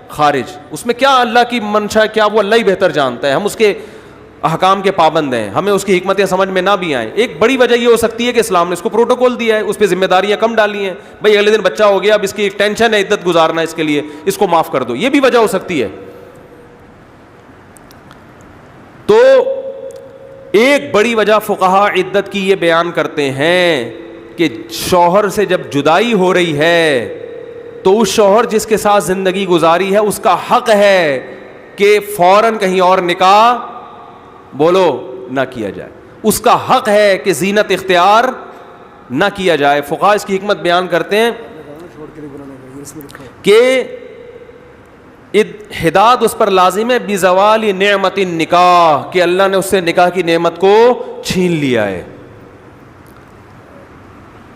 خارج. اس میں کیا اللہ کی منشا کیا وہ اللہ ہی بہتر جانتا ہے, ہم اس کے احکام کے پابند ہیں, ہمیں اس کی حکمتیں سمجھ میں نہ بھی آئیں. ایک بڑی وجہ یہ ہو سکتی ہے کہ اسلام نے اس کو پروٹوکول دیا ہے, اس پہ ذمہ داریاں کم ڈالی ہیں. بھائی اگلے دن بچہ ہو گیا, اب اس کی ایک ٹینشن ہے, عدت گزارنا, اس کے لیے اس کو معاف کر دو, یہ بھی وجہ ہو سکتی ہے. تو ایک بڑی وجہ فقہا عدت کی یہ بیان کرتے ہیں کہ شوہر سے جب جدائی ہو رہی ہے تو اس شوہر جس کے ساتھ زندگی گزاری ہے اس کا حق ہے کہ فوراً کہیں اور نکاح, بولو, نہ کیا جائے. اس کا حق ہے کہ زینت اختیار نہ کیا جائے. فقہا اس کی حکمت بیان کرتے ہیں کہ ہدایت اس پر لازم ہے بزوال نعمت النکاح, کہ اللہ نے اس سے نکاح کی نعمت کو چھین لیا ہے.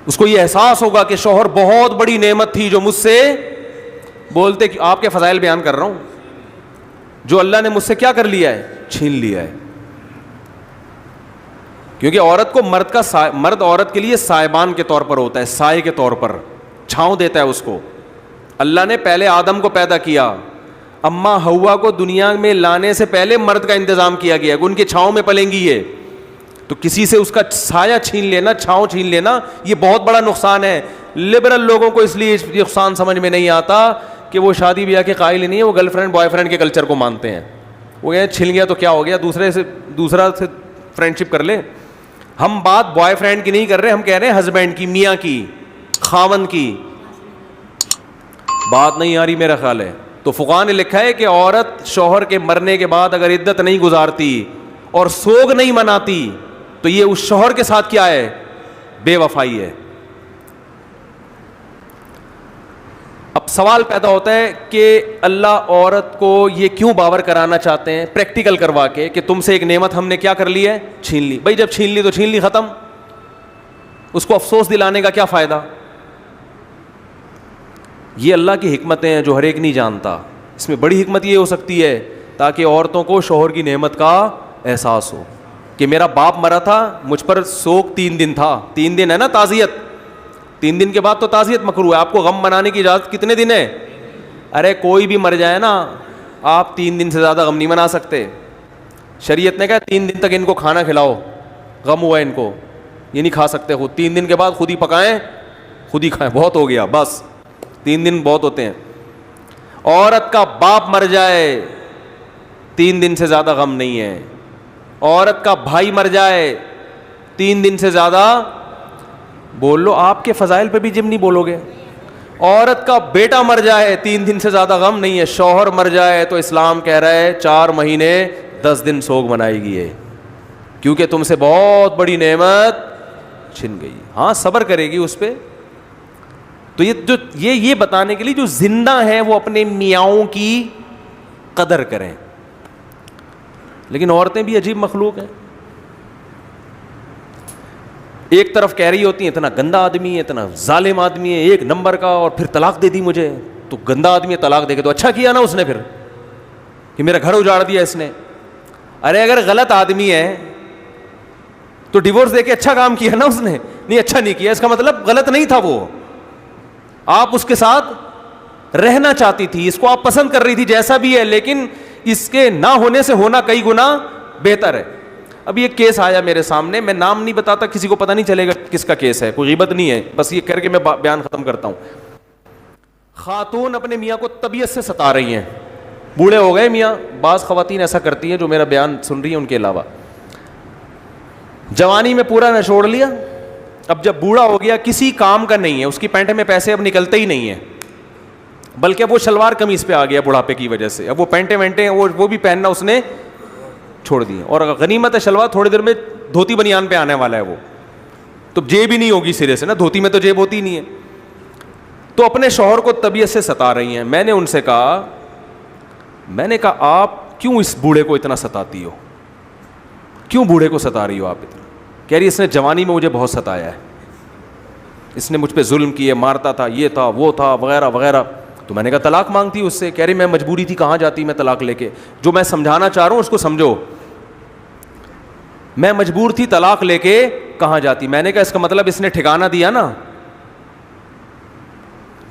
اس کو یہ احساس ہوگا کہ شوہر بہت بڑی نعمت تھی جو مجھ سے, بولتے کہ آپ کے فضائل بیان کر رہا ہوں, جو اللہ نے مجھ سے کیا کر لیا ہے؟ چھین لیا ہے. کیونکہ عورت کو مرد عورت کے لیے سائبان کے طور پر ہوتا ہے, سائے کے طور پر چھاؤں دیتا ہے اس کو. اللہ نے پہلے آدم کو پیدا کیا, اماں ہوا کو دنیا میں لانے سے پہلے مرد کا انتظام کیا گیا کہ ان کے چھاؤں میں پلیں گی یہ. تو کسی سے اس کا سایہ چھین لینا, چھاؤں چھین لینا, یہ بہت بڑا نقصان ہے. لبرل لوگوں کو اس لیے نقصان سمجھ میں نہیں آتا کہ وہ شادی بیاہ کے قائل نہیں ہے, وہ گرل فرینڈ بوائے فرینڈ کے کلچر کو مانتے ہیں. وہ کہیں چھن گیا تو کیا ہو گیا, دوسرا سے فرینڈ شپ کر لے. ہم بات بوائے فرینڈ کی نہیں کر رہے, ہم کہہ رہے ہیں ہسبینڈ کی, میاں کی, خاوند کی. بات نہیں آ رہی میرا خیال ہے. تو فقہاء نے لکھا ہے کہ عورت شوہر کے مرنے کے بعد اگر عدت نہیں گزارتی اور سوگ نہیں مناتی تو یہ اس شوہر کے ساتھ کیا ہے, بے وفائی ہے. اب سوال پیدا ہوتا ہے کہ اللہ عورت کو یہ کیوں باور کرانا چاہتے ہیں پریکٹیکل کروا کے کہ تم سے ایک نعمت ہم نے کیا کر لی ہے, چھین لی. بھائی جب چھین لی تو چھین لی, ختم. اس کو افسوس دلانے کا کیا فائدہ؟ یہ اللہ کی حکمتیں ہیں جو ہر ایک نہیں جانتا. اس میں بڑی حکمت یہ ہو سکتی ہے تاکہ عورتوں کو شوہر کی نعمت کا احساس ہو کہ میرا باپ مرا تھا, مجھ پر سوگ 3 دن تھا. 3 دن ہے نا تعزیت, 3 دن کے بعد تو تعزیت مکروہ ہے. آپ کو غم منانے کی اجازت کتنے دن ہے؟ ارے کوئی بھی مر جائے نا, آپ 3 دن سے زیادہ غم نہیں منا سکتے. شریعت نے کہا 3 دن تک ان کو کھانا کھلاؤ, غم ہوا ان کو, یہ نہیں کھا سکتے خود. 3 دن کے بعد خود ہی پکائیں, خود ہی کھائیں, بہت ہو گیا بس. 3 دن بہت ہوتے ہیں. عورت کا باپ مر جائے 3 دن سے زیادہ غم نہیں ہے. عورت کا بھائی مر جائے 3 دن سے زیادہ, بول لو آپ کے فضائل پہ بھی جم نہیں بولو گے. عورت کا بیٹا مر جائے 3 دن سے زیادہ غم نہیں ہے. شوہر مر جائے تو اسلام کہہ رہا ہے 4 مہینے 10 دن سوگ منائے گی ہے, کیونکہ تم سے بہت بڑی نعمت چھن گئی. ہاں صبر کرے گی اس پہ. تو یہ بتانے کے لیے جو زندہ ہیں وہ اپنے میاؤں کی قدر کریں. لیکن عورتیں بھی عجیب مخلوق ہیں. ایک طرف کہہ رہی ہوتی ہیں اتنا گندا آدمی ہے, اتنا ظالم آدمی ہے, 1 نمبر کا, اور پھر طلاق دے دی مجھے. تو گندا آدمی ہے, طلاق دے کے تو اچھا کیا نا اس نے پھر, کہ میرا گھر اجاڑ دیا اس نے. ارے اگر غلط آدمی ہے تو ڈیورس دے کے اچھا کام کیا نا اس نے. نہیں اچھا نہیں کیا, اس کا مطلب غلط نہیں تھا وہ, آپ اس کے ساتھ رہنا چاہتی تھی, اس کو آپ پسند کر رہی تھی جیسا بھی ہے, لیکن اس کے نہ ہونے سے ہونا کئی گنا بہتر ہے. اب یہ کیس آیا میرے سامنے, میں نام نہیں بتاتا, کسی کو پتہ نہیں چلے گا کس کا کیس ہے, کوئی غیبت نہیں ہے, بس یہ کر کے میں بیان ختم کرتا ہوں. خاتون اپنے میاں کو طبیعت سے ستا رہی ہیں, بوڑھے ہو گئے میاں, بعض خواتین ایسا کرتی ہیں جو میرا بیان سن رہی ہیں ان کے علاوہ. جوانی میں پورا نچوڑ لیا, اب جب بوڑھا ہو گیا کسی کام کا نہیں ہے, اس کی پینٹ میں پیسے اب نکلتے ہی نہیں ہیں, بلکہ وہ شلوار قمیض پہ آ گیا بڑھاپے کی وجہ سے. اب وہ پینٹیں وینٹیں وہ بھی پہننا اس نے چھوڑ دی, اور غنیمت ہے شلوار, تھوڑی دیر میں دھوتی بنیان پہ آنے والا ہے وہ, تو جیب ہی نہیں ہوگی سرے سے نا, دھوتی میں تو جیب ہوتی نہیں ہے. تو اپنے شوہر کو طبیعت سے ستا رہی ہیں. میں نے ان سے کہا آپ کیوں اس بوڑھے کو اتنا ستاتی ہو, کیوں بوڑھے کو ستا رہی ہو آپ اتنا؟ کہہ رہی اس نے جوانی میں مجھے بہت ستایا ہے, اس نے مجھ پہ ظلم کیے, مارتا تھا, یہ تھا وہ تھا وغیرہ وغیرہ. تو میں نے کہا طلاق مانگتی اس سے. کہہ رہی میں مجبوری تھی, کہاں جاتی میں طلاق لے کے. جو میں سمجھانا چاہ رہا ہوں اس کو سمجھو, میں مجبور تھی, طلاق لے کے کہاں جاتی. میں نے کہا اس کا مطلب اس نے ٹھکانہ دیا نا,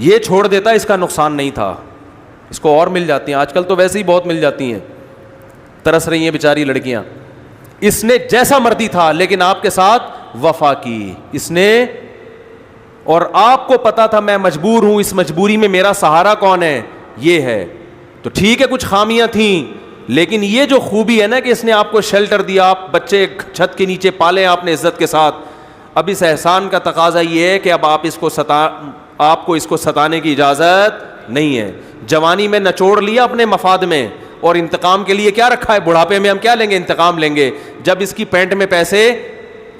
یہ چھوڑ دیتا اس کا نقصان نہیں تھا, اس کو اور مل جاتی ہیں. آج کل تو ویسے ہی بہت مل جاتی ہیں, ترس رہی ہیں بیچاری لڑکیاں. اس نے جیسا مرضی تھا لیکن آپ کے ساتھ وفا کی اس نے, اور آپ کو پتا تھا میں مجبور ہوں, اس مجبوری میں میرا سہارا کون ہے, یہ ہے. تو ٹھیک ہے کچھ خامیاں تھیں, لیکن یہ جو خوبی ہے نا کہ اس نے آپ کو شیلٹر دیا, آپ بچے چھت کے نیچے پالے آپ نے عزت کے ساتھ. اب اس احسان کا تقاضا یہ ہے کہ اب آپ کو اس کو ستانے کی اجازت نہیں ہے. جوانی میں نچوڑ لیا اپنے مفاد میں, اور انتقام کے لیے کیا رکھا ہے, بڑھاپے میں ہم کیا لیں گے, انتقام لیں گے. جب اس کی پینٹ میں پیسے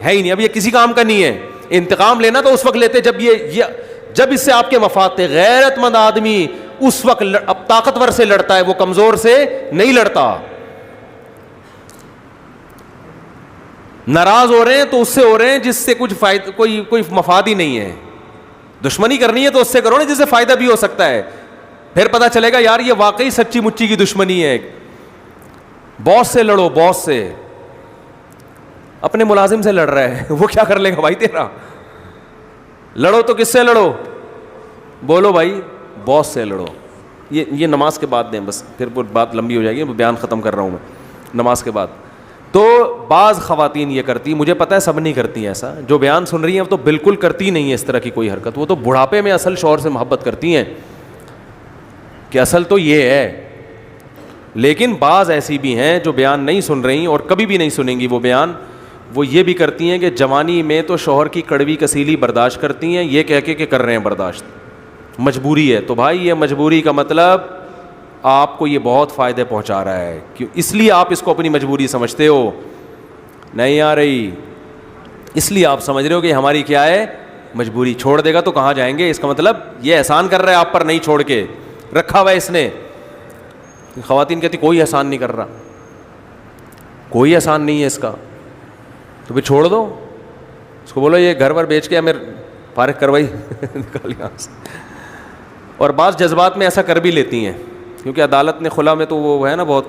ہے ہی نہیں, اب یہ کسی کام کا نہیں ہے. انتقام لینا تو اس وقت لیتے جب اس سے آپ کے مفاد تھے. غیرت مند آدمی اس وقت اب طاقتور سے لڑتا ہے, وہ کمزور سے نہیں لڑتا. ناراض ہو رہے ہیں تو اس سے ہو رہے ہیں جس سے کچھ فائدہ کوئی مفاد ہی نہیں ہے. دشمنی کرنی ہے تو اس سے کرو نا جس سے فائدہ بھی ہو سکتا ہے. پھر پتہ چلے گا یار یہ واقعی سچی مچی کی دشمنی ہے. باس سے لڑو, باس سے. اپنے ملازم سے لڑ رہا ہے, وہ کیا کر لے گا بھائی تیرا؟ لڑو تو کس سے لڑو؟ بولو بھائی, باس سے لڑو. یہ نماز کے بعد دیں بس, پھر بات لمبی ہو جائے گی, بیان ختم کر رہا ہوں میں نماز کے بعد. تو بعض خواتین یہ کرتی, مجھے پتہ ہے سب نہیں کرتی ایسا, جو بیان سن رہی ہیں تو بالکل کرتی نہیں ہے اس طرح کی کوئی حرکت, وہ تو بڑھاپے میں اصل شوہر سے محبت کرتی ہیں کہ اصل تو یہ ہے. لیکن بعض ایسی بھی ہیں جو بیان نہیں سن رہی اور کبھی بھی نہیں سنیں گی وہ بیان, وہ یہ بھی کرتی ہیں کہ جوانی میں تو شوہر کی کڑوی کسیلی برداشت کرتی ہیں, یہ کہہ کے کہ کر رہے ہیں برداشت, مجبوری ہے. تو بھائی یہ مجبوری کا مطلب آپ کو یہ بہت فائدے پہنچا رہا ہے, کیوں؟ اس لیے آپ اس کو اپنی مجبوری سمجھتے ہو, نہیں آ رہی اس لیے آپ سمجھ رہے ہو کہ ہماری کیا ہے مجبوری. چھوڑ دے گا تو کہاں جائیں گے, اس کا مطلب یہ احسان کر رہا ہے آپ پر, نہیں چھوڑ کے رکھا ہوا ہے اس نے. خواتین کہتی کوئی احسان نہیں کر رہا, کوئی احسان نہیں ہے اس کا, تو پھر چھوڑ دو اس کو, بولو یہ گھر پر بیچ کے ہمیں فارغ کروائی نکال یہاں سے. اور بعض جذبات میں ایسا کر بھی لیتی ہیں, کیونکہ عدالت نے خلا میں تو وہ ہے نا بہت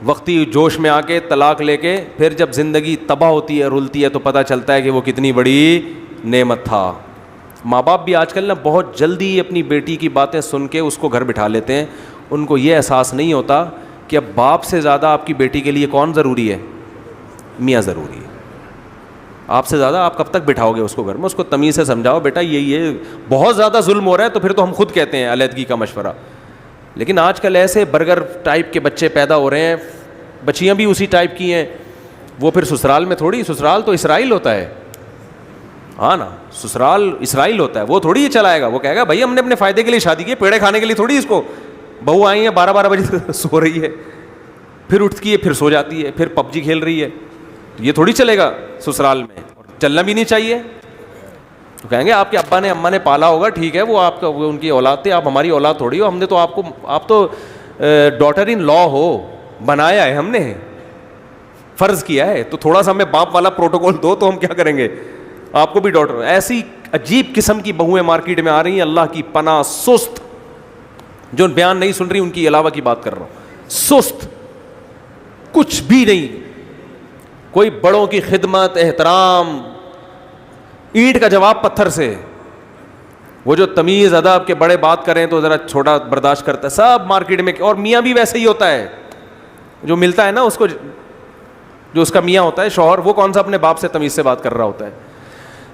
وقتی جوش میں آ کے طلاق لے کے پھر جب زندگی تباہ ہوتی ہے رلتی ہے تو پتہ چلتا ہے کہ وہ کتنی بڑی نعمت تھا. ماں باپ بھی آج کل نا بہت جلدی اپنی بیٹی کی باتیں سن کے اس کو گھر بٹھا لیتے ہیں, ان کو یہ احساس نہیں ہوتا کہ اب باپ سے زیادہ آپ کی بیٹی کے لیے کون ضروری ہے؟ میاں ضروری ہے. آپ سے زیادہ آپ کب تک بٹھاؤ گے اس کو گھر میں؟ اس کو تمیز سے سمجھاؤ, بیٹا یہ بہت زیادہ ظلم ہو رہا ہے, تو پھر تو ہم خود کہتے ہیں علیحدگی کا مشورہ. لیکن آج کل ایسے برگر ٹائپ کے بچے پیدا ہو رہے ہیں, بچیاں بھی اسی ٹائپ کی ہیں, وہ پھر سسرال میں تھوڑی, سسرال تو اسرائیل ہوتا ہے, ہاں نا, سسرال اسرائیل ہوتا ہے, وہ تھوڑی یہ چلائے گا, وہ کہے گا بھائی ہم نے اپنے فائدے کے لیے شادی کی, پیڑے کھانے کے لیے تھوڑی. اس کو بہو آئی ہیں 12 بجے سو رہی ہے, پھر اٹھتی ہے, پھر سو جاتی ہے, پھر پب جی کھیل رہی ہے, تو یہ تھوڑی چلے گا سسرال میں, چلنا بھی نہیں چاہیے. تو کہیں گے آپ کے ابا نے اماں نے پالا ہوگا, ٹھیک ہے, وہ آپ کا وہ ان کی اولاد تھے, آپ ہماری اولاد تھوڑی ہو, ہم نے تو آپ تو ڈاٹر ان لا ہو, بنایا ہے ہم نے, فرض کیا ہے, تو تھوڑا سا ہمیں باپ والا پروٹوکول دو تو ہم کیا کریں گے, آپ کو بھی ڈاٹر. ایسی عجیب قسم کی بہویں مارکیٹ میں آ رہی ہیں, اللہ کی پناہ, سست, جو بیان نہیں سن رہی ان کی علاوہ کی بات کر رہا ہوں, سست, کچھ بھی نہیں, کوئی بڑوں کی خدمت احترام, اینٹ کا جواب پتھر سے. وہ جو تمیز ادب کے بڑے بات کریں تو ذرا چھوٹا برداشت کرتا ہے, سب مارکیٹ میں. اور میاں بھی ویسے ہی ہوتا ہے, جو ملتا ہے نا اس کو, جو اس کا میاں ہوتا ہے شوہر, وہ کون سا اپنے باپ سے تمیز سے بات کر رہا ہوتا ہے.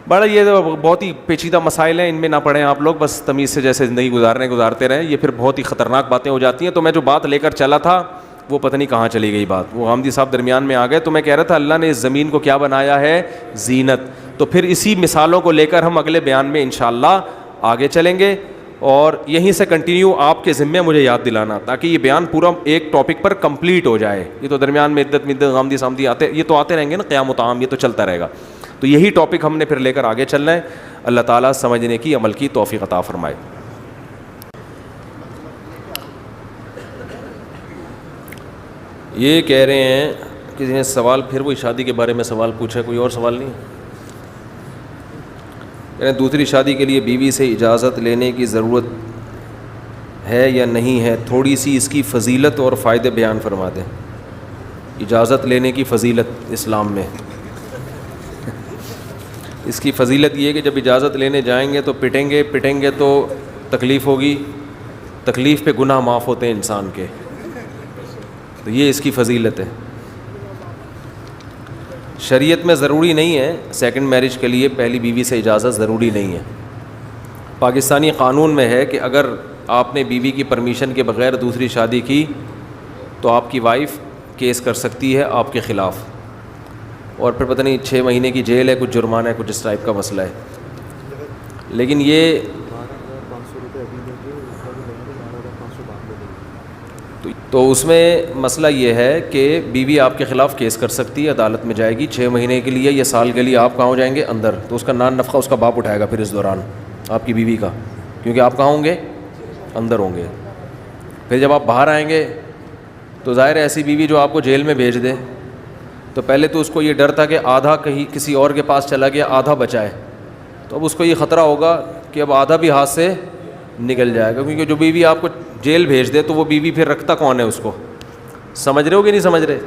بڑا یہ بہت ہی پیچیدہ مسائل ہیں, ان میں نہ پڑھیں آپ لوگ, بس تمیز سے جیسے زندگی گزارتے رہیں, یہ پھر بہت ہی خطرناک باتیں ہو جاتی ہیں. تو میں جو بات لے کر چلا تھا وہ پتہ نہیں کہاں چلی گئی بات, وہ حامدی صاحب درمیان میں آ گئے. تو میں کہہ رہا تھا اللہ نے اس زمین کو کیا بنایا ہے؟ زینت. تو پھر اسی مثالوں کو لے کر ہم اگلے بیان میں انشاءاللہ آگے چلیں گے, اور یہیں سے کنٹینیو آپ کے ذمے مجھے یاد دلانا, تاکہ یہ بیان پورا ایک ٹاپک پر کمپلیٹ ہو جائے. یہ تو درمیان میں عدت غامدی سامدی آتے, یہ تو آتے رہیں گے نا, قیام و طعام, یہ تو چلتا رہے گا. تو یہی ٹاپک ہم نے پھر لے کر آگے چلنا ہے. اللہ تعالیٰ سمجھنے کی, عمل کی توفیق عطا فرمائے. یہ کہہ رہے ہیں کسی نے سوال, پھر وہی شادی کے بارے میں سوال پوچھا, کوئی اور سوال نہیں. یعنی دوسری شادی کے لیے بیوی سے اجازت لینے کی ضرورت ہے یا نہیں ہے, تھوڑی سی اس کی فضیلت اور فائدے بیان فرما دیں. اجازت لینے کی فضیلت اسلام میں, اس کی فضیلت یہ ہے کہ جب اجازت لینے جائیں گے تو پٹیں گے تو تکلیف ہوگی, تکلیف پہ گناہ معاف ہوتے ہیں انسان کے, تو یہ اس کی فضیلت ہے. شریعت میں ضروری نہیں ہے سیکنڈ میرج کے لیے پہلی بیوی سے اجازت ضروری نہیں ہے. پاکستانی قانون میں ہے کہ اگر آپ نے بیوی کی پرمیشن کے بغیر دوسری شادی کی تو آپ کی وائف کیس کر سکتی ہے آپ کے خلاف, اور پھر پتہ نہیں 6 مہینے کی جیل ہے, کچھ جرمانہ ہے, کچھ اس ٹائپ کا مسئلہ ہے. لیکن یہ تو اس میں مسئلہ یہ ہے کہ بیوی آپ کے خلاف کیس کر سکتی ہے, عدالت میں جائے گی 6 مہینے کے لیے یا سال کے لیے, آپ کہاں ہو جائیں گے اندر, تو اس کا نان نفقہ اس کا باپ اٹھائے گا پھر اس دوران آپ کی بیوی کا, کیونکہ آپ کہاں ہوں گے, اندر ہوں گے. پھر جب آپ باہر آئیں گے تو ظاہر ہے ایسی بیوی جو آپ کو جیل میں بھیج دے, تو پہلے تو اس کو یہ ڈر تھا کہ آدھا کہیں کسی اور کے پاس چلا گیا, آدھا بچائے, تو اب اس کو یہ خطرہ ہوگا کہ اب آدھا بھی ہاتھ سے نکل جائے گا, کیونکہ جو بیوی آپ کو جیل بھیج دے تو وہ بیوی پھر رکھتا کون ہے اس کو, سمجھ رہے ہو کہ نہیں سمجھ رہے.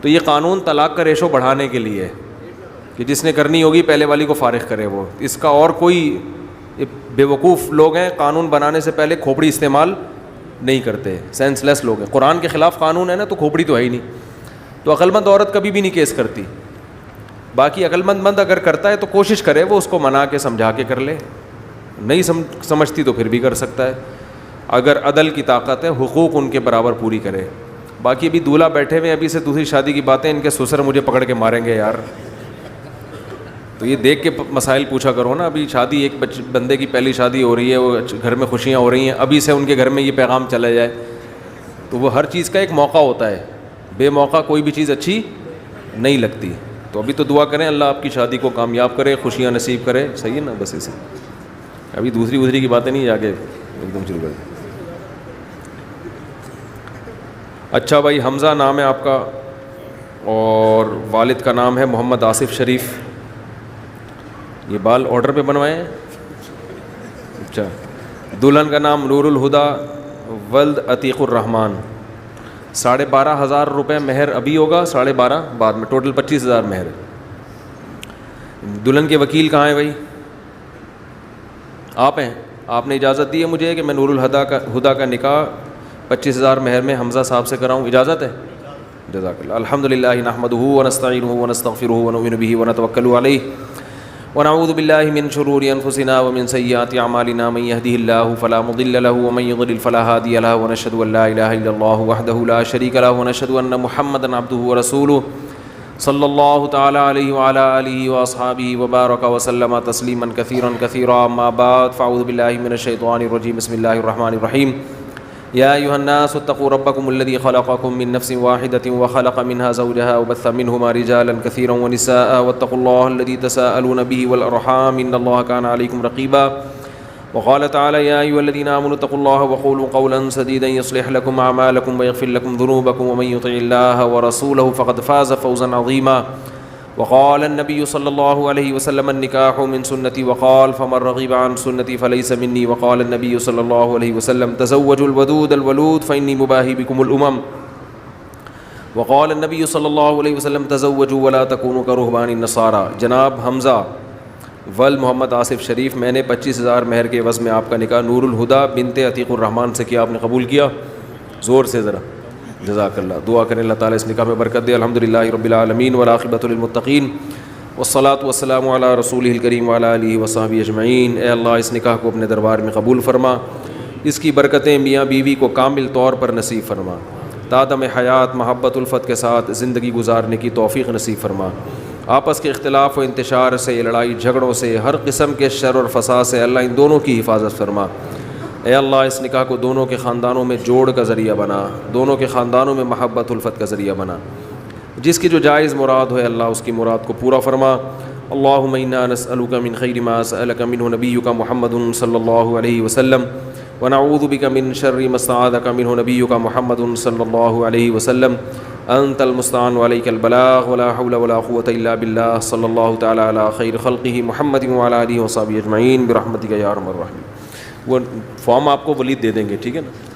تو یہ قانون طلاق کا ریشو بڑھانے کے لیے ہے کہ جس نے کرنی ہوگی پہلے والی کو فارغ کرے وہ. اس کا اور کوئی بے وقوف لوگ ہیں قانون بنانے سے پہلے کھوپڑی استعمال نہیں کرتے, سینس لیس لوگ ہیں. قرآن کے خلاف قانون ہے نا تو کھوپڑی تو ہے ہی نہیں. تو عقلمند عورت کبھی بھی نہیں کیس کرتی. باقی عقلمند مند اگر کرتا ہے تو کوشش کرے وہ اس کو منا کے سمجھا کے کر لے, نہیں سمجھتی تو پھر بھی کر سکتا ہے. اگر عدل کی طاقت ہے حقوق ان کے برابر پوری کرے. باقی ابھی دولہا بیٹھے ہوئے ابھی سے دوسری شادی کی باتیں, ان کے سسر مجھے پکڑ کے ماریں گے یار. تو یہ دیکھ کے مسائل پوچھا کرو نا. ابھی شادی ایک بندے کی پہلی شادی ہو رہی ہے, وہ گھر میں خوشیاں ہو رہی ہیں, ابھی سے ان کے گھر میں یہ پیغام چلا جائے تو وہ ہر چیز کا ایک موقع ہوتا ہے, بے موقع کوئی بھی چیز اچھی نہیں لگتی. تو ابھی تو دعا کریں اللہ آپ کی شادی کو کامیاب کرے, خوشیاں نصیب کرے. صحیح ہے نا, بس اسے ابھی دوسری کی باتیں نہیں جا کے ایک دم شروع کر دیں. اچھا بھائی, حمزہ نام ہے آپ کا اور والد کا نام ہے محمد آصف شریف. یہ بال آرڈر پہ بنوائے ہیں؟ اچھا. دلہن کا نام نور الہدا ولد عتیق الرحمن. 12,500 روپے مہر ابھی ہوگا, 12,500 بعد میں, ٹوٹل 25,000 مہر. دلہن کے وکیل کہاں ہیں بھائی؟ آپ ہیں. آپ نے اجازت دی ہے مجھے کہ میں نور الہدا کا نکاح 25,000 مہر میں حمزہ صاحب سے کراؤں, اجازت ہے؟ جزاک اللہ. الحمدللہ نحمدہ ونستعینہ ونستغفرہ ونؤمن بہ ونتوکل علیہ ونعوذ باللہ من شرور انفسنا ومن سیئات اعمالنا من یہدہ اللہ فلا مضل له ومن یضلل فلا ہادی له ونشهد ان لا الہ الا اللہ وحدہ لا شریک له ونشهد ان محمدا عبدہ ورسولہ صلی اللہ تعالی علیہ وعلی آلہ واصحابہ وبارک وسلم تسلیما کثیرا کثیرا. اما بعد فاعوذ باللہ من الشیطان الرجیم. بسم اللہ الرحمن الرحیم. یا ایھا الناس اتقوا ربکم الذی خلقکم من نفس واحدۃ وخلق منها زوجها وبث منهما رجالا كثيرا ونساء واتقوا الله الذي تساءلون به والارحام ان الله كان عليكم رقيبا. وقال تعالى يا ايها الذين امنوا اتقوا الله وقولوا قولا سديدا يصلح لكم اعمالكم ويغفر لكم ذنوبكم ومن يطع الله ورسوله فقد فاز فوزا عظيما. وقال النبي صلى الله عليه وسلم النكاح من سنتي وقال فمن رغب عن سنتي فليس مني. وقال النبي صلى الله عليه وسلم تزوجوا الودود الولود فإني مباهي بكم الأمم. وقال النبي صلى الله عليه وسلم تزوجوا ولا تكونوا كرهبان النصارى. جناب حمزہ ول محمد آصف شریف, میں نے 25,000 مہر کے عوض میں آپ کا نکاح نور الہدا بنت عتیق الرحمن سے کیا. آپ نے قبول کیا؟ زور سے ذرا جزاک اللہ. دعا کریں اللہ تعالیٰ اس نکاح میں برکت دے. الحمدللہ رب العالمین والعاقبۃ للمتقین والصلاۃ والسلام علی رسولہ الکریم وعلی آلہ وصحبہ اجمعین. اے اللہ اس نکاح کو اپنے دربار میں قبول فرما, اس کی برکتیں میاں بیوی کو کامل طور پر نصیب فرما, تادم حیات محبت الفت کے ساتھ زندگی گزارنے کی توفیق نصیب فرما. آپس کے اختلاف و انتشار سے, لڑائی جھگڑوں سے, ہر قسم کے شر اور فساد سے اللہ ان دونوں کی حفاظت فرما. اے اللہ اس نکاح کو دونوں کے خاندانوں میں جوڑ کا ذریعہ بنا, دونوں کے خاندانوں میں محبت الفت کا ذریعہ بنا. جس کی جو جائز مراد ہو اللہ اس کی مراد کو پورا فرما. اللہم انا نسألک من خیر ما سألک منہ نبیک محمد صلی اللہ علیہ وسلم ونعوذ بک من شر ما استعاذک منہ نبیک محمد صلی اللہ علیہ وسلم. انت المستعان وعلیک البلاغ ولا حول ولا قوة الا باللہ. صلی اللہ تعالی علی خیر خلقہ محمد وعلی آلہ وصحبہ اجمعین برحمتک یا ارحم الراحمین. وہ فارم آپ کو ولید دے دیں گے, ٹھیک ہے نا.